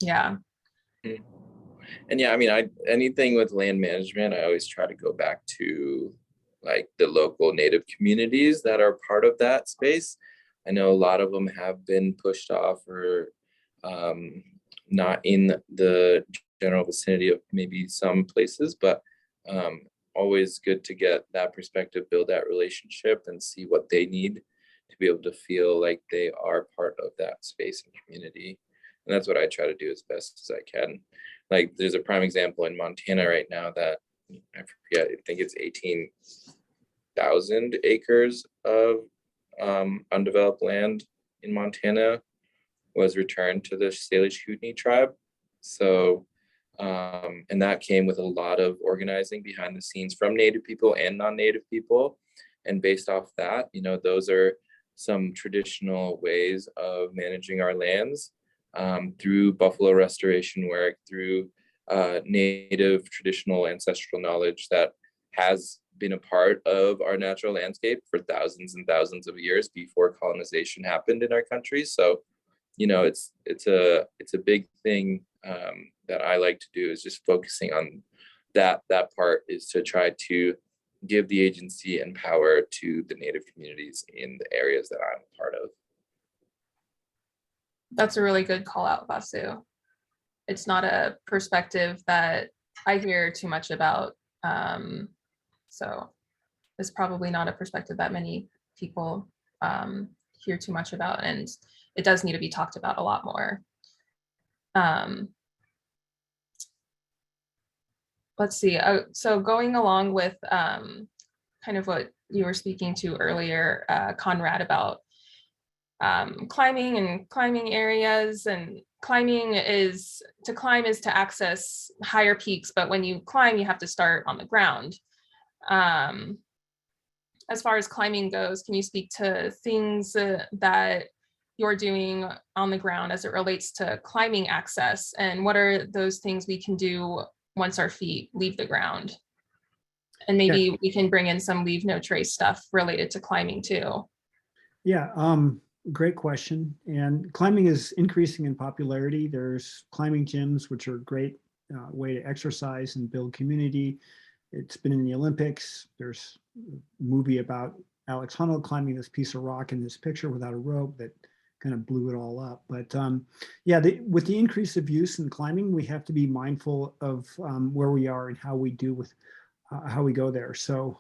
Speaker 1: Yeah.
Speaker 4: And yeah, I mean, anything with land management, I always try to go back to like the local native communities that are part of that space. I know a lot of them have been pushed off or not in the general vicinity of maybe some places, but always good to get that perspective, build that relationship, and see what they need to be able to feel like they are part of that space and community. And that's what I try to do as best as I can. Like there's a prime example in Montana right now that I forget, I think it's 18,000 acres of undeveloped land in Montana was returned to the Salish Kootenai tribe. So, and that came with a lot of organizing behind the scenes from Native people and non-Native people. And based off that, those are some traditional ways of managing our lands. Through buffalo restoration work, through native traditional ancestral knowledge that has been a part of our natural landscape for thousands and thousands of years before colonization happened in our country. So, it's a big thing that I like to do, is just focusing on that part, is to try to give the agency and power to the native communities in the areas that I'm a part of.
Speaker 1: That's a really good call out, Vasu. It's not a perspective that I hear too much about. So it's probably not a perspective that many people hear too much about, and it does need to be talked about a lot more. Let's see. So going along with kind of what you were speaking to earlier, Conrad, about climbing and climbing areas. And to climb is to access higher peaks, but when you climb, you have to start on the ground. As far as climbing goes, can you speak to things that you're doing on the ground as it relates to climbing access? And what are those things we can do once our feet leave the ground? And maybe we can bring in some leave no trace stuff related to climbing too.
Speaker 5: Yeah, great question. And climbing is increasing in popularity. There's climbing gyms, which are a great way to exercise and build community. It's been in the Olympics. There's a movie about Alex Honnold climbing this piece of rock in this picture without a rope that kind of blew it all up. But yeah, with the increase of use in climbing, we have to be mindful of where we are and how we do with how we go there. So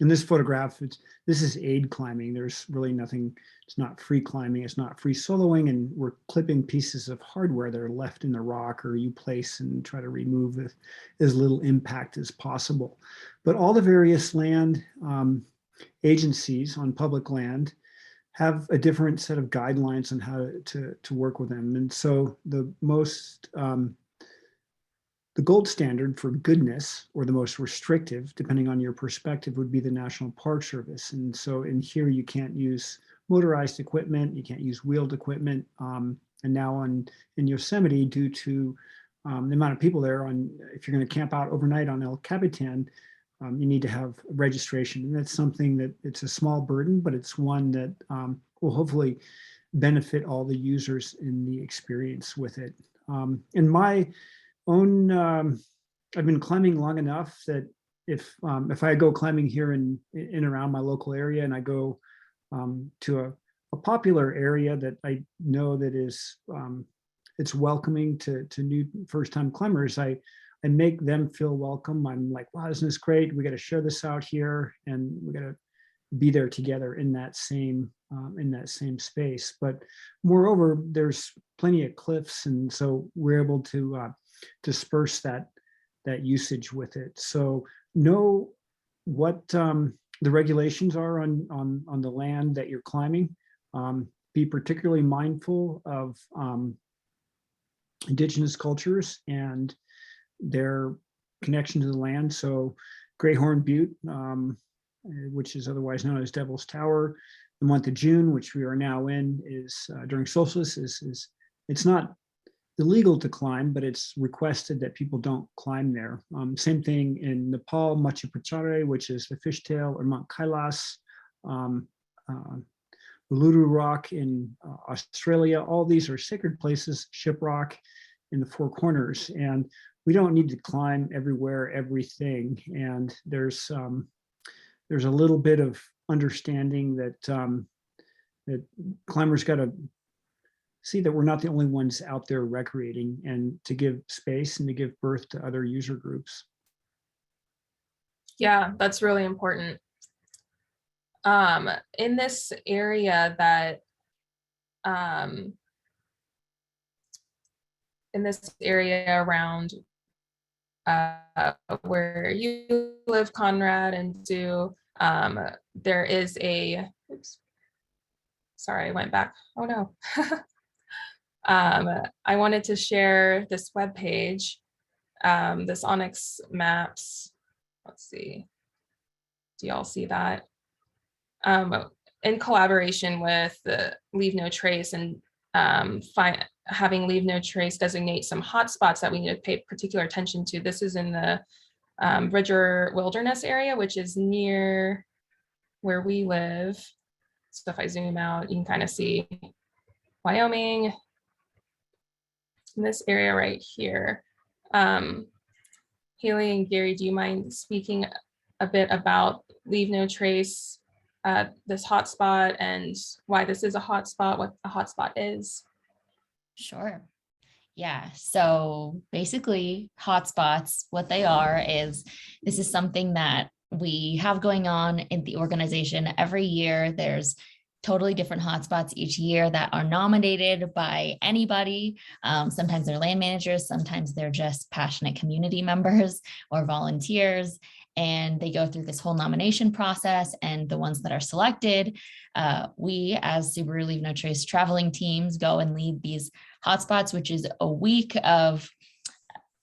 Speaker 5: in this photograph, this is aid climbing. There's really nothing, it's not free climbing, it's not free soloing, and we're clipping pieces of hardware that are left in the rock or you place and try to remove with as little impact as possible. But all the various land agencies on public land have a different set of guidelines on how to work with them. And so the gold standard for goodness, or the most restrictive, depending on your perspective, would be the National Park Service. And so in here, you can't use motorized equipment, you can't use wheeled equipment. And now in Yosemite, due to the amount of people there, if you're going to camp out overnight on El Capitan, you need to have registration. And that's something that it's a small burden, but it's one that will hopefully benefit all the users in the experience with it. In my own, I've been climbing long enough that if I go climbing here in around my local area, and I go to a popular area that I know that is it's welcoming to new first-time climbers, I make them feel welcome. I'm like, wow, isn't this great? We got to share this out here, and we got to be there together in that same space. But moreover, there's plenty of cliffs, and so we're able to disperse that usage with it. So know what the regulations are on the land that you're climbing. Be particularly mindful of indigenous cultures and their connection to the land. So Greyhorn Butte, which is otherwise known as Devil's Tower, the month of June, which we are now in, is during solstice, it's not illegal to climb, but it's requested that people don't climb there. Same thing in Nepal, Machu Picchu, which is the fishtail, or Mount Kailas, Uluru Rock in Australia. All these are sacred places, Shiprock in the Four Corners, and we don't need to climb everywhere, everything. And there's a little bit of understanding that that climbers got to see that we're not the only ones out there recreating, and to give space and to give birth to other user groups.
Speaker 1: Yeah, that's really important. In this area that, around where you live, Conrad and Sue, there is a, oops, sorry, I went back. Oh no. I wanted to share this webpage, this onX Maps. Let's see. Do y'all see that? In collaboration with the Leave No Trace, and having Leave No Trace designate some hotspots that we need to pay particular attention to. This is in the Bridger Wilderness area, which is near where we live. So if I zoom out, you can kind of see Wyoming, in this area right here. Haley and Gary, do you mind speaking a bit about Leave No Trace, this hotspot, and why this is a hotspot, what a hotspot is?
Speaker 2: Sure. Yeah. So basically, hotspots, what they are is, this is something that we have going on in the organization every year. There's totally different hotspots each year that are nominated by anybody. Sometimes they're land managers, sometimes they're just passionate community members or volunteers. and they go through this whole nomination process. And the ones that are selected, we as Subaru Leave No Trace traveling teams go and lead these hotspots, which is a week of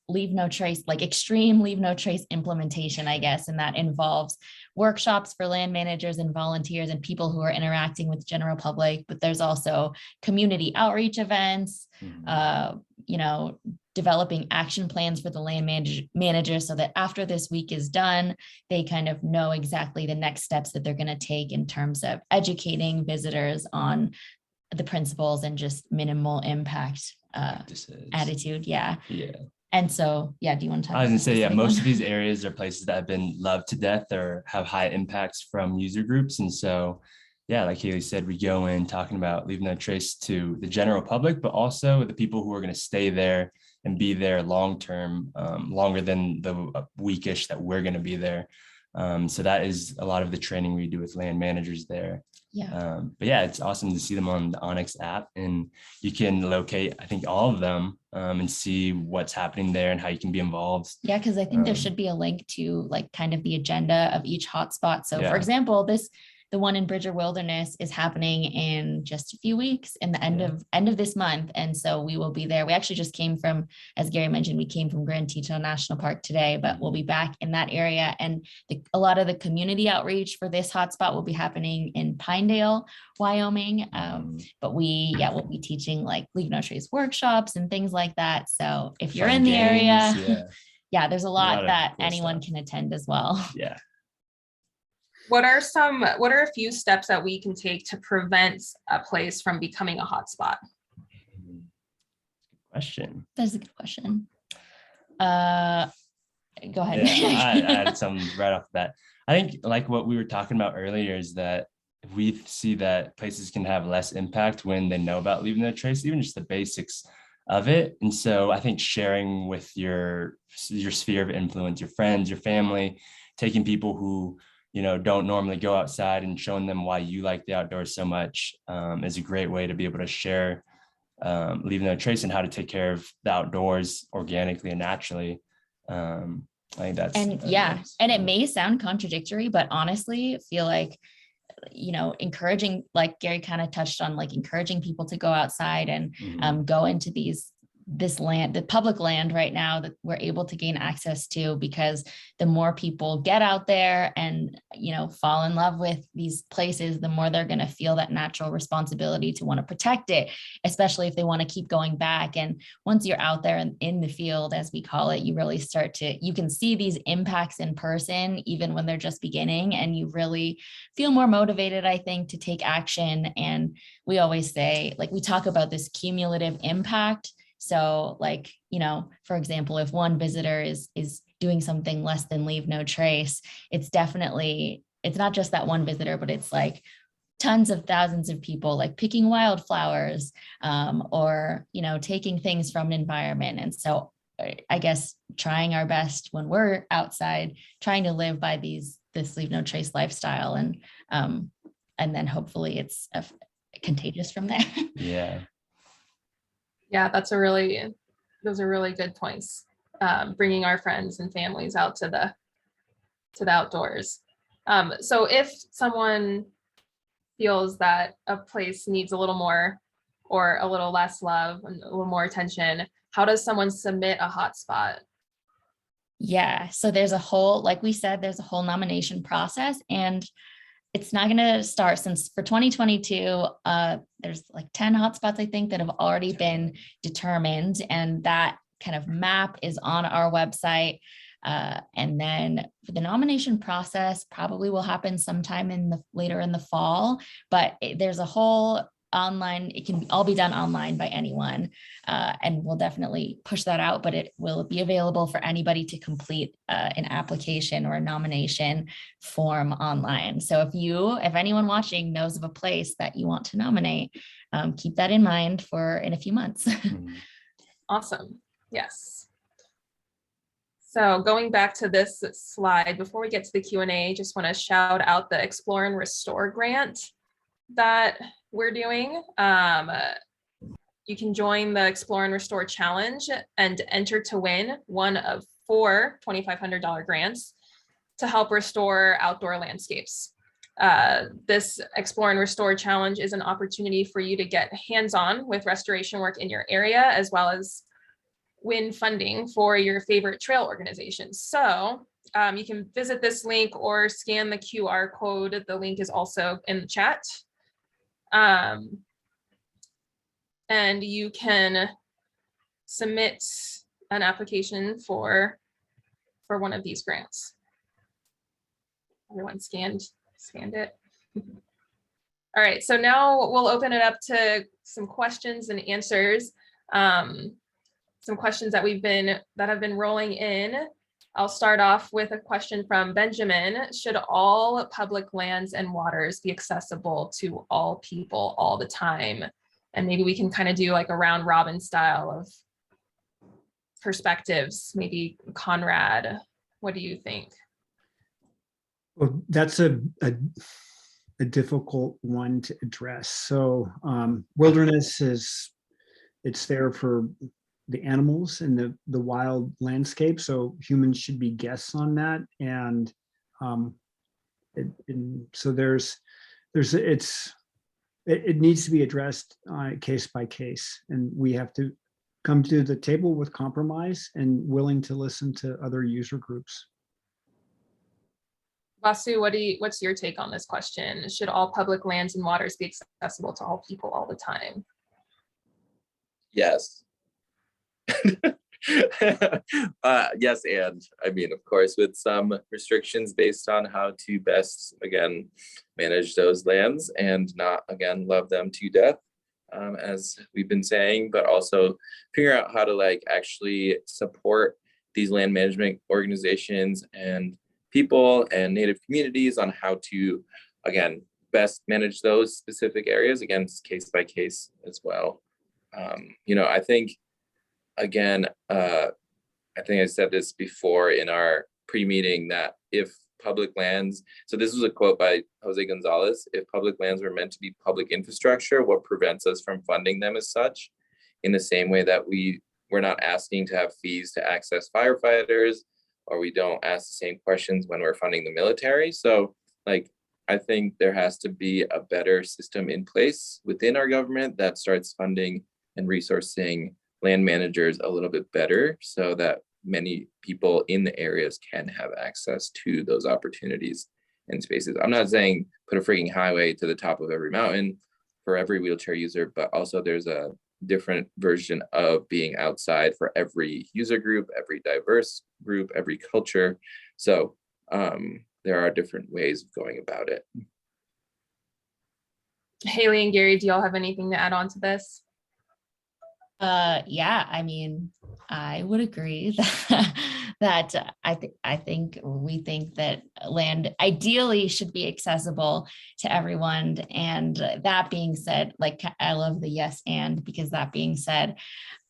Speaker 2: leave no trace, like extreme leave no trace implementation, I guess. And that involves workshops for land managers and volunteers and people who are interacting with general public, but there's also community outreach events, developing action plans for the land manager so that after this week is done, they kind of know exactly the next steps that they're going to take in terms of educating visitors on the principles and just minimal impact attitude. Yeah. And so, do you want to talk?
Speaker 3: I was gonna say, most of
Speaker 2: these
Speaker 3: these areas are places that have been loved to death or have high impacts from user groups. And so, like Haley said, we go in talking about leaving no trace to the general public, but also the people who are going to stay there and be there long-term, longer than the weekish that we're going to be there. So that is a lot of the training we do with land managers there. But it's awesome to see them on the onX app, and you can locate, I think, all of them and see what's happening there and how you can be involved.
Speaker 2: Because I think there should be a link to like kind of the agenda of each hotspot. So for example, the one in Bridger Wilderness is happening in just a few weeks in the end of this month. And so we will be there. We actually just came from, as Gary mentioned, we came from Grand Teton National Park today, but we'll be back in that area. And a lot of the community outreach for this hotspot will be happening in Pinedale, Wyoming. But we'll be teaching like Leave No Trace workshops and things like that. So if you're in the area, there's a lot that anyone can attend as well.
Speaker 1: What are a few steps that we can take to prevent a place from becoming a hotspot?
Speaker 3: Question.
Speaker 2: That's a good question. Go ahead.
Speaker 3: I had some right off the bat. I think like what we were talking about earlier is that we see that places can have less impact when they know about leaving no trace, even just the basics of it. And so I think sharing with your sphere of influence, your friends, your family, taking people who don't normally go outside and showing them why you like the outdoors so much is a great way to be able to share leaving no trace and how to take care of the outdoors organically and naturally. I think that's
Speaker 2: and it may sound contradictory, but honestly, I feel like encouraging, like Gary kind of touched on, like encouraging people to go outside and go into this land, the public land right now that we're able to gain access to, because the more people get out there and, fall in love with these places, the more they're going to feel that natural responsibility to want to protect it, especially if they want to keep going back. And once you're out there and in the field, as we call it, you really you can see these impacts in person, even when they're just beginning, and you really feel more motivated, I think, to take action. And we always say, like, we talk about this cumulative impact. So like, for example, if one visitor is doing something less than leave no trace, it's not just that one visitor, but it's like tons of thousands of people like picking wildflowers or, taking things from an environment. And so I guess trying our best when we're outside, trying to live by this leave no trace lifestyle. And then hopefully it's contagious from there.
Speaker 1: Those are really good points. Bringing our friends and families out to the outdoors. So if someone feels that a place needs a little more or a little less love and a little more attention, how does someone submit a hotspot?
Speaker 2: So there's like we said, there's a whole nomination process, and it's not going to start since for 2022, there's like 10 hotspots, I think, that have already been determined. And that kind of map is on our website. And then for the nomination process probably will happen sometime later in the fall, but there's a whole online, it can all be done online by anyone. And we'll definitely push that out, but it will be available for anybody to complete an application or a nomination form online. So if anyone watching knows of a place that you want to nominate, keep that in mind in a few months.
Speaker 1: Awesome. Yes. So going back to this slide, before we get to the Q&A, just want to shout out the Explore and Restore grant that we're doing. You can join the Explore and Restore Challenge and enter to win one of 4 $2,500 grants. to help restore outdoor landscapes. This Explore and Restore Challenge is an opportunity for you to get hands-on with restoration work in your area, as well as win funding for your favorite trail organizations. So you can visit this link or scan the QR code. The link is also in the chat. And you can submit an application for one of these grants. Everyone scanned it. All right, so now we'll open it up to some questions and answers. Some questions that have been rolling in. I'll start off with a question from Benjamin. Should all public lands and waters be accessible to all people all the time? And maybe we can kind of do like a round robin style of perspectives. Maybe Conrad, what do you think?
Speaker 5: Well, that's a difficult one to address. So wilderness it's there for the animals and the wild landscape. So humans should be guests on that. And so it needs to be addressed case by case. And we have to come to the table with compromise and willing to listen to other user groups.
Speaker 1: Vasu, what's your take on this question? Should all public lands and waters be accessible to all people all the time?
Speaker 4: Yes. Yes, and I mean, of course, with some restrictions based on how to best, again, manage those lands and not, again, love them to death, as we've been saying, but also figure out how to like actually support these land management organizations and people and native communities on how to, again, best manage those specific areas, again, case by case as well. I think, again, I think I said this before in our pre-meeting that if public lands, so this was a quote by Jose Gonzalez, if public lands were meant to be public infrastructure, what prevents us from funding them as such? In the same way that we're not asking to have fees to access firefighters, or we don't ask the same questions when we're funding the military. So like, I think there has to be a better system in place within our government that starts funding and resourcing land managers a little bit better so that many people in the areas can have access to those opportunities and spaces. I'm not saying put a freaking highway to the top of every mountain for every wheelchair user, but also there's a different version of being outside for every user group, every diverse group, every culture. So there are different ways of going about it.
Speaker 1: Haley and Gary, do y'all have anything to add on to this?
Speaker 2: Yeah, I mean, I would agree that I think we think that land ideally should be accessible to everyone. And that being said, like, I love the yes and, because that being said,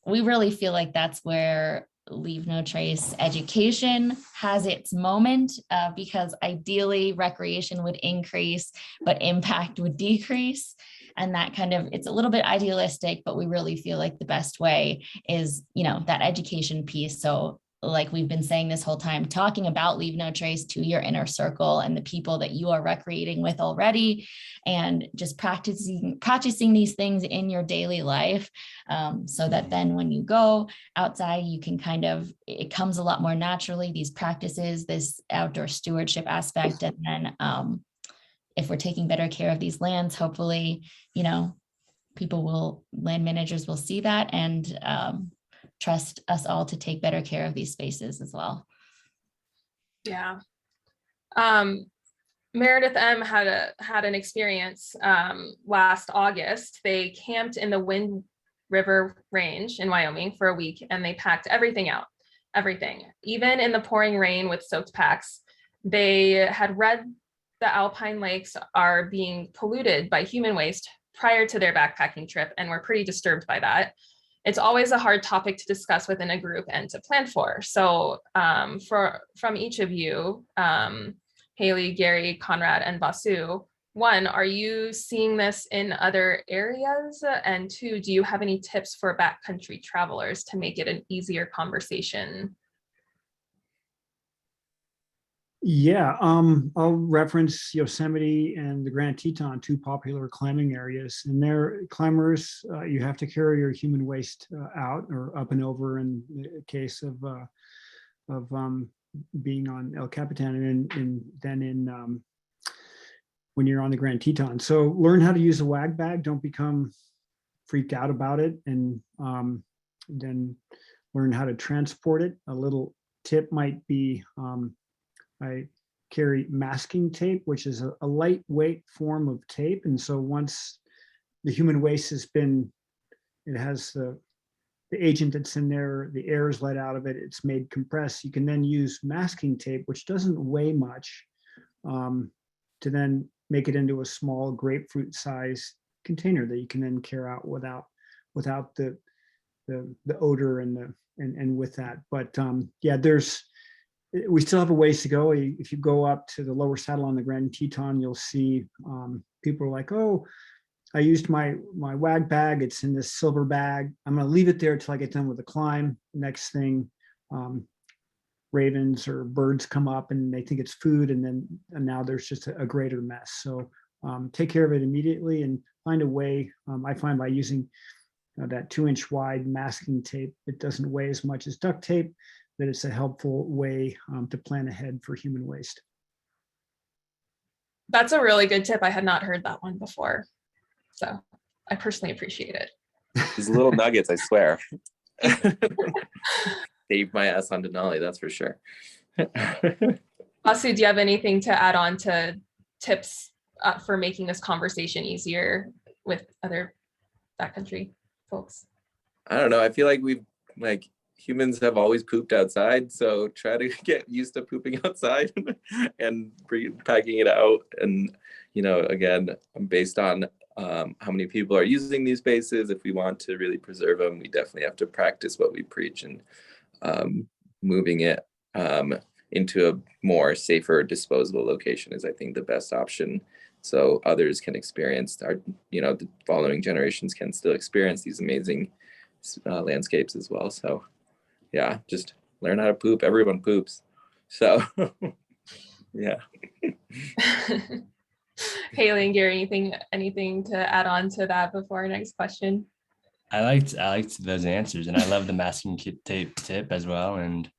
Speaker 2: we really feel like that's where Leave No Trace education has its moment, because ideally recreation would increase, but impact would decrease. And that kind of, it's a little bit idealistic, but we really feel like the best way is, that education piece. So like we've been saying this whole time, talking about Leave No Trace to your inner circle and the people that you are recreating with already, and just practicing these things in your daily life, so that then when you go outside, you can it comes a lot more naturally, these practices, this outdoor stewardship aspect. And then if we're taking better care of these lands, hopefully, land managers will see that and trust us all to take better care of these spaces as well.
Speaker 1: Yeah. Meredith M had an experience last August. They camped in the Wind River Range in Wyoming for a week, and they packed everything out, even in the pouring rain with soaked packs. They had read the alpine lakes are being polluted by human waste prior to their backpacking trip, and were pretty disturbed by that. It's always a hard topic to discuss within a group and to plan for. So from each of you, Haley, Gary, Conrad, and Vasu, one, are you seeing this in other areas? And two, do you have any tips for backcountry travelers to make it an easier conversation?
Speaker 5: Yeah, I'll reference Yosemite and the Grand Teton, two popular climbing areas. And there, climbers, you have to carry your human waste out or up and over in the case of being on El Capitan, and then in when you're on the Grand Teton. So learn how to use a wag bag. Don't become freaked out about it, and then learn how to transport it. A little tip might be, I carry masking tape, which is a lightweight form of tape. And so once the human waste has been, it has the agent that's in there, the air is let out of it, it's made compressed. You can then use masking tape, which doesn't weigh much, to then make it into a small grapefruit size container that you can then carry out without the odor and with that. But yeah, we still have a ways to go. If you go up to the lower saddle on the Grand Teton, you'll see people are like, oh, I used my wag bag. It's in this silver bag. I'm going to leave it there till I get done with the climb. Next thing, ravens or birds come up and they think it's food, and now there's just a greater mess. So take care of it immediately and find a way. I find by using that 2-inch wide masking tape, it doesn't weigh as much as duct tape, that it's a helpful way to plan ahead for human waste.
Speaker 1: That's a really good tip. I had not heard that one before. So I personally appreciate it.
Speaker 4: These little nuggets, I swear. Saved my ass on Denali, that's for sure.
Speaker 1: Vasu, do you have anything to add on to tips for making this conversation easier with other backcountry folks? I
Speaker 4: don't know. I feel like humans have always pooped outside, so try to get used to pooping outside and packing it out. And again, based on how many people are using these spaces, if we want to really preserve them, we definitely have to practice what we preach, and moving it into a more safer, disposable location is, I think, the best option. So others can experience the following generations can still experience these amazing landscapes as well. So yeah, just learn how to poop. Everyone poops. So yeah.
Speaker 1: Haley and Gary, anything to add on to that before our next question?
Speaker 3: I liked those answers, and I love the masking tape tip as well. And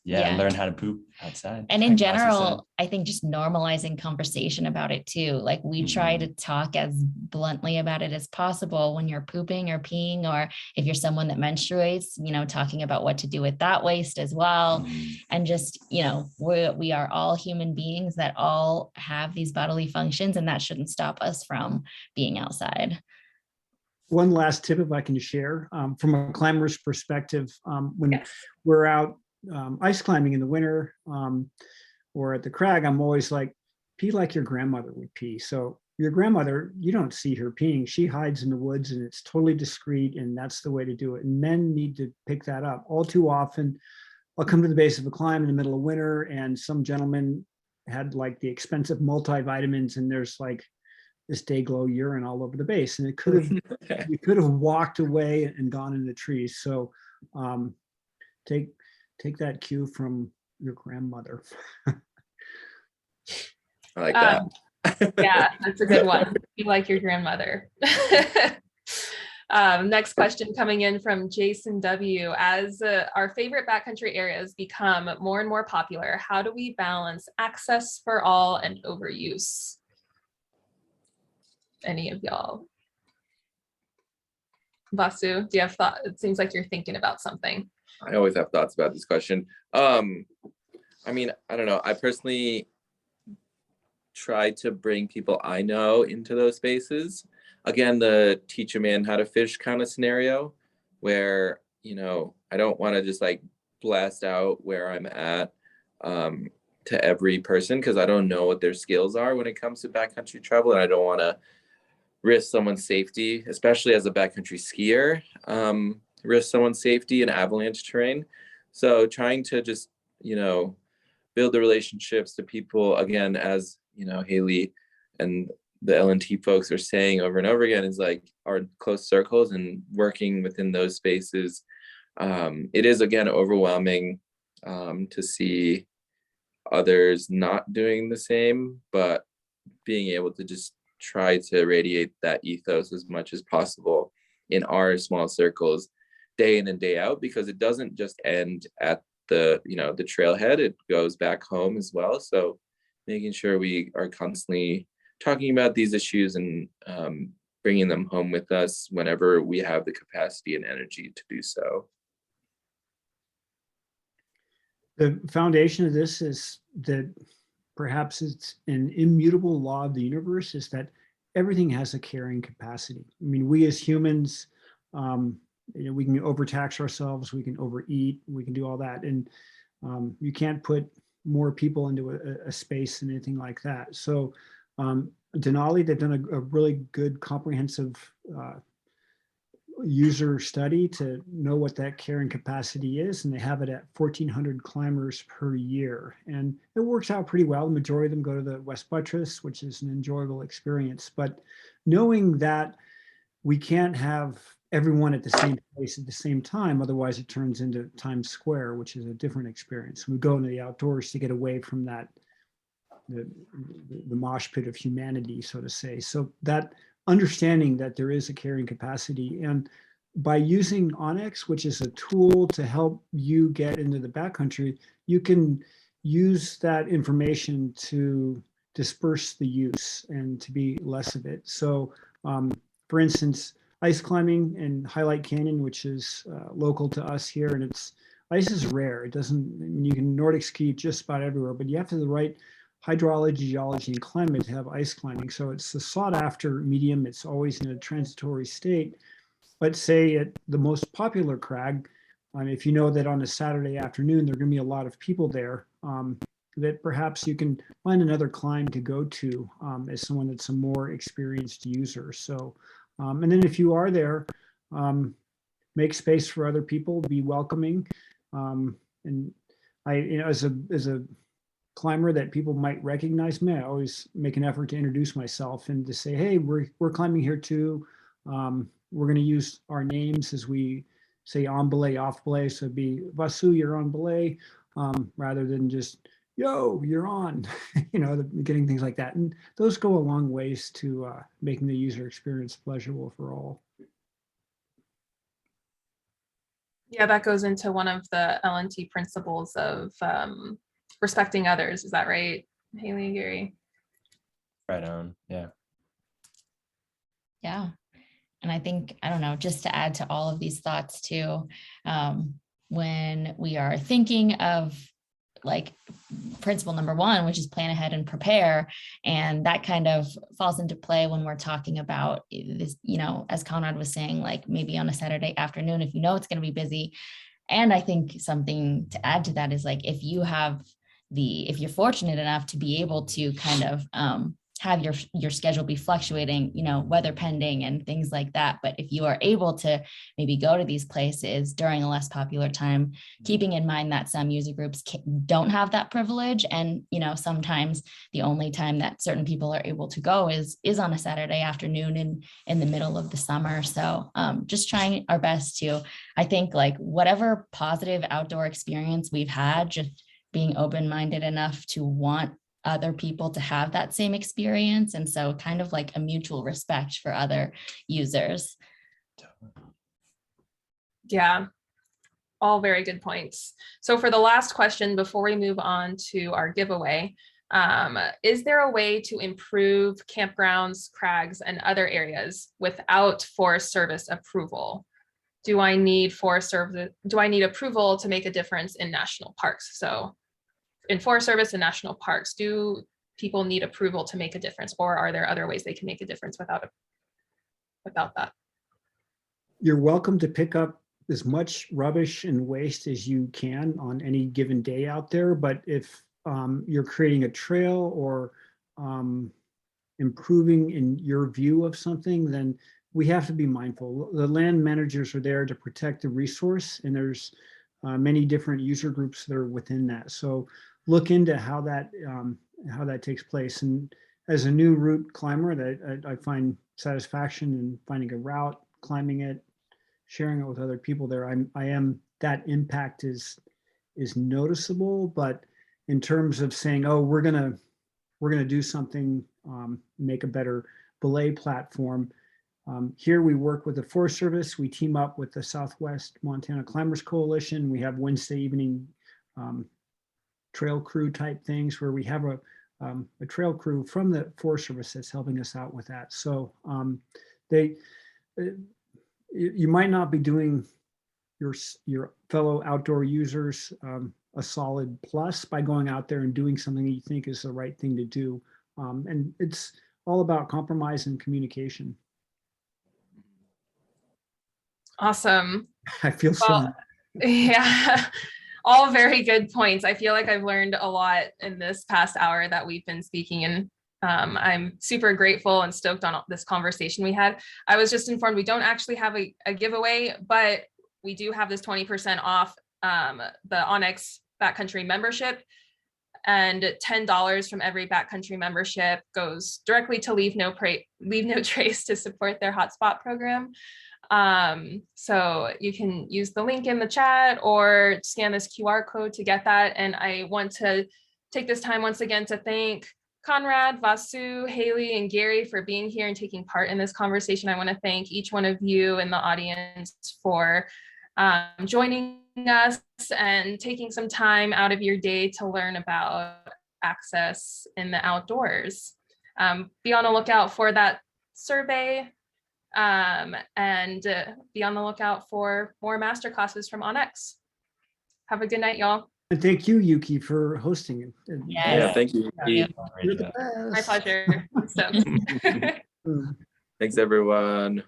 Speaker 3: learn how to poop outside.
Speaker 2: And in general, I think just normalizing conversation about it too. Like we try to talk as bluntly about it as possible when you're pooping or peeing, or if you're someone that menstruates, talking about what to do with that waste as well. And just, we are all human beings that all have these bodily functions, and that shouldn't stop us from being outside.
Speaker 5: One last tip, if I can share, from a climber's perspective, when we're out ice climbing in the winter, or at the crag, I'm always like, pee like your grandmother would pee. So your grandmother, you don't see her peeing. She hides in the woods, and it's totally discreet, and that's the way to do it. And men need to pick that up. All too often, I'll come to the base of a climb in the middle of winter, and some gentleman had like the expensive multivitamins, and there's like this day glow urine all over the base, and it could have you could have walked away and gone in the trees. So take that cue from your grandmother.
Speaker 4: I like that.
Speaker 1: Yeah, that's a good one. Be like your grandmother. Next question coming in from Jason W. As our favorite backcountry areas become more and more popular, how do we balance access for all and overuse? Any of y'all? Vasu, do you have thought? It seems like you're thinking about something.
Speaker 4: I always have thoughts about this question. I don't know. I personally try to bring people I know into those spaces. Again, the teach a man how to fish kind of scenario where, I don't want to just like blast out where I'm at to every person, because I don't know what their skills are when it comes to backcountry travel. And I don't want to risk someone's safety, especially as a backcountry skier, risk someone's safety in avalanche terrain. So trying to just, build the relationships to people, again, as, Haley and the LNT folks are saying over and over again, is like our close circles and working within those spaces. It is, again, overwhelming to see others not doing the same, but being able to just try to radiate that ethos as much as possible in our small circles day in and day out, because it doesn't just end at the trailhead, it goes back home as well. So making sure we are constantly talking about these issues and bringing them home with us whenever we have the capacity and energy to do so.
Speaker 5: The foundation of this is that perhaps it's an immutable law of the universe, is that everything has a carrying capacity. I mean, we as humans, we can overtax ourselves, we can overeat, we can do all that. And you can't put more people into a space and anything like that. So Denali, they've done a really good comprehensive user study to know what that carrying capacity is, and they have it at 1,400 climbers per year, and it works out pretty well. The majority of them go to the West Buttress, which is an enjoyable experience. But knowing that we can't have everyone at the same place at the same time, otherwise it turns into Times Square, which is a different experience. We go into the outdoors to get away from that, the mosh pit of humanity, so to say. So that understanding that there is a carrying capacity, and by using onX, which is a tool to help you get into the backcountry, you can use that information to disperse the use and to be less of it. So for instance, ice climbing in Highlight Canyon, which is local to us here, and ice is rare. It doesn't, I mean, you can Nordic ski just about everywhere, but you have to have the right hydrology, geology, and climate to have ice climbing. So it's a sought after medium. It's always in a transitory state. But say at the most popular crag, if you know that on a Saturday afternoon, there are going to be a lot of people there, that perhaps you can find another climb to go to as someone that's a more experienced user. So, and then if you are there, make space for other people, be welcoming. And I, as a climber that people might recognize me, I always make an effort to introduce myself and to say, hey, we're climbing here too. We're going to use our names as we say on belay, off belay. So it'd be Vasu, you're on belay, rather than just, yo, you're on, getting things like that. And those go a long ways to making the user experience pleasurable for all.
Speaker 1: Yeah, that goes into one of the LNT principles of respecting others. Is that right, Haley and Gary?
Speaker 3: Right on. Yeah.
Speaker 2: Yeah. And I think, I don't know, just to add to all of these thoughts too, when we are thinking of like principle number one, which is plan ahead and prepare. And that kind of falls into play when we're talking about this, as Conrad was saying, like maybe on a Saturday afternoon, if you know it's going to be busy. And I think something to add to that is like, if you're fortunate enough to be able to kind of have your schedule be fluctuating, weather pending and things like that. But if you are able to maybe go to these places during a less popular time, keeping in mind that some user groups don't have that privilege. And, sometimes the only time that certain people are able to go is on a Saturday afternoon in the middle of the summer. So just trying our best to, I think, like whatever positive outdoor experience we've had, just being open-minded enough to want other people to have that same experience. And so kind of like a mutual respect for other users.
Speaker 1: Yeah, all very good points. So for the last question, before we move on to our giveaway, is there a way to improve campgrounds, crags, and other areas without Forest Service approval? Do I need approval to make a difference in national parks? So in Forest Service and national parks, do people need approval to make a difference, or are there other ways they can make a difference without that?
Speaker 5: You're welcome to pick up as much rubbish and waste as you can on any given day out there. But if you're creating a trail or improving in your view of something, then we have to be mindful. The land managers are there to protect the resource, and there's many different user groups that are within that. So look into how that takes place. And as a new route climber, that I find satisfaction in finding a route, climbing it, sharing it with other people there. That impact is noticeable, but in terms of saying, oh, we're gonna do something, make a better belay platform. Here we work with the Forest Service. We team up with the Southwest Montana Climbers Coalition. We have Wednesday evening trail crew type things where we have a trail crew from the Forest Service that's helping us out with that. So you might not be doing your fellow outdoor users a solid plus by going out there and doing something that you think is the right thing to do. And it's all about compromise and communication.
Speaker 1: Awesome.
Speaker 5: I feel so.
Speaker 1: Well, yeah, all very good points. I feel like I've learned a lot in this past hour that we've been speaking, and I'm super grateful and stoked on this conversation we had. I was just informed we don't actually have a giveaway, but we do have this 20% off the onX Backcountry membership, and $10 from every Backcountry membership goes directly to Leave No Trace to support their hotspot program. So you can use the link in the chat or scan this QR code to get that. And I want to take this time once again to thank Conrad, Vasu, Haley, and Gary for being here and taking part in this conversation. I want to thank each one of you in the audience for joining us and taking some time out of your day to learn about access in the outdoors. Be on the lookout for that survey. And be on the lookout for more masterclasses from onX. Have a good night, y'all.
Speaker 5: And thank you, Yuki, for hosting it.
Speaker 4: Yeah, thank you.
Speaker 5: You're the
Speaker 1: My
Speaker 5: best.
Speaker 1: pleasure. So.
Speaker 4: Thanks, everyone.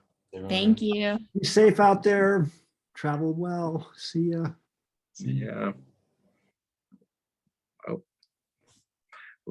Speaker 2: Thank you.
Speaker 5: Be safe out there. Travel well. See ya.
Speaker 4: See ya.